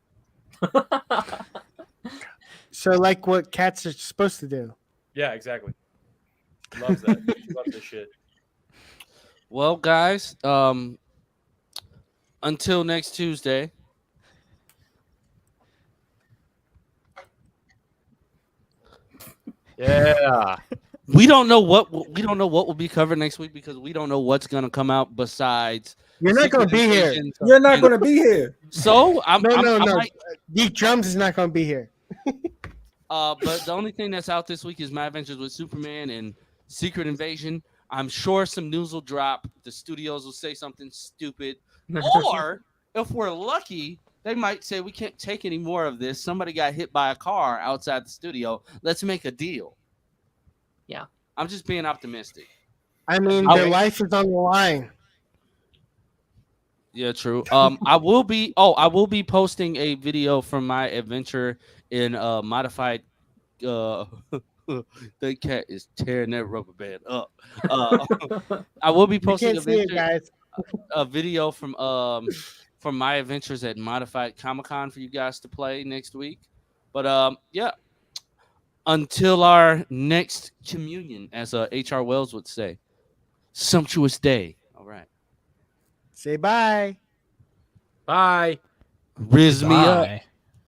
So like what cats are supposed to do. Yeah, exactly. Loves that. She loves this shit. Well, guys, until next Tuesday. Yeah. We don't know what will be covered next week because we don't know what's gonna come out besides. You're not gonna be here. You're not gonna be here. So No. Geek Drums is not gonna be here. But the only thing that's out this week is My Adventures with Superman and Secret Invasion. I'm sure some news will drop. The studios will say something stupid, or if we're lucky, they might say we can't take any more of this. Somebody got hit by a car outside the studio. Let's make a deal. Yeah, I'm just being optimistic. I mean, their life is on the line. Yeah, true. I will be posting a video from my adventure in modified. The cat is tearing that rubber band up. I will be posting a video from my adventures at Modified Comic-Con for you guys to play next week. But yeah, until our next communion, as H.R. Wells would say, sumptuous day. All right. Say bye. Bye. Riz me up.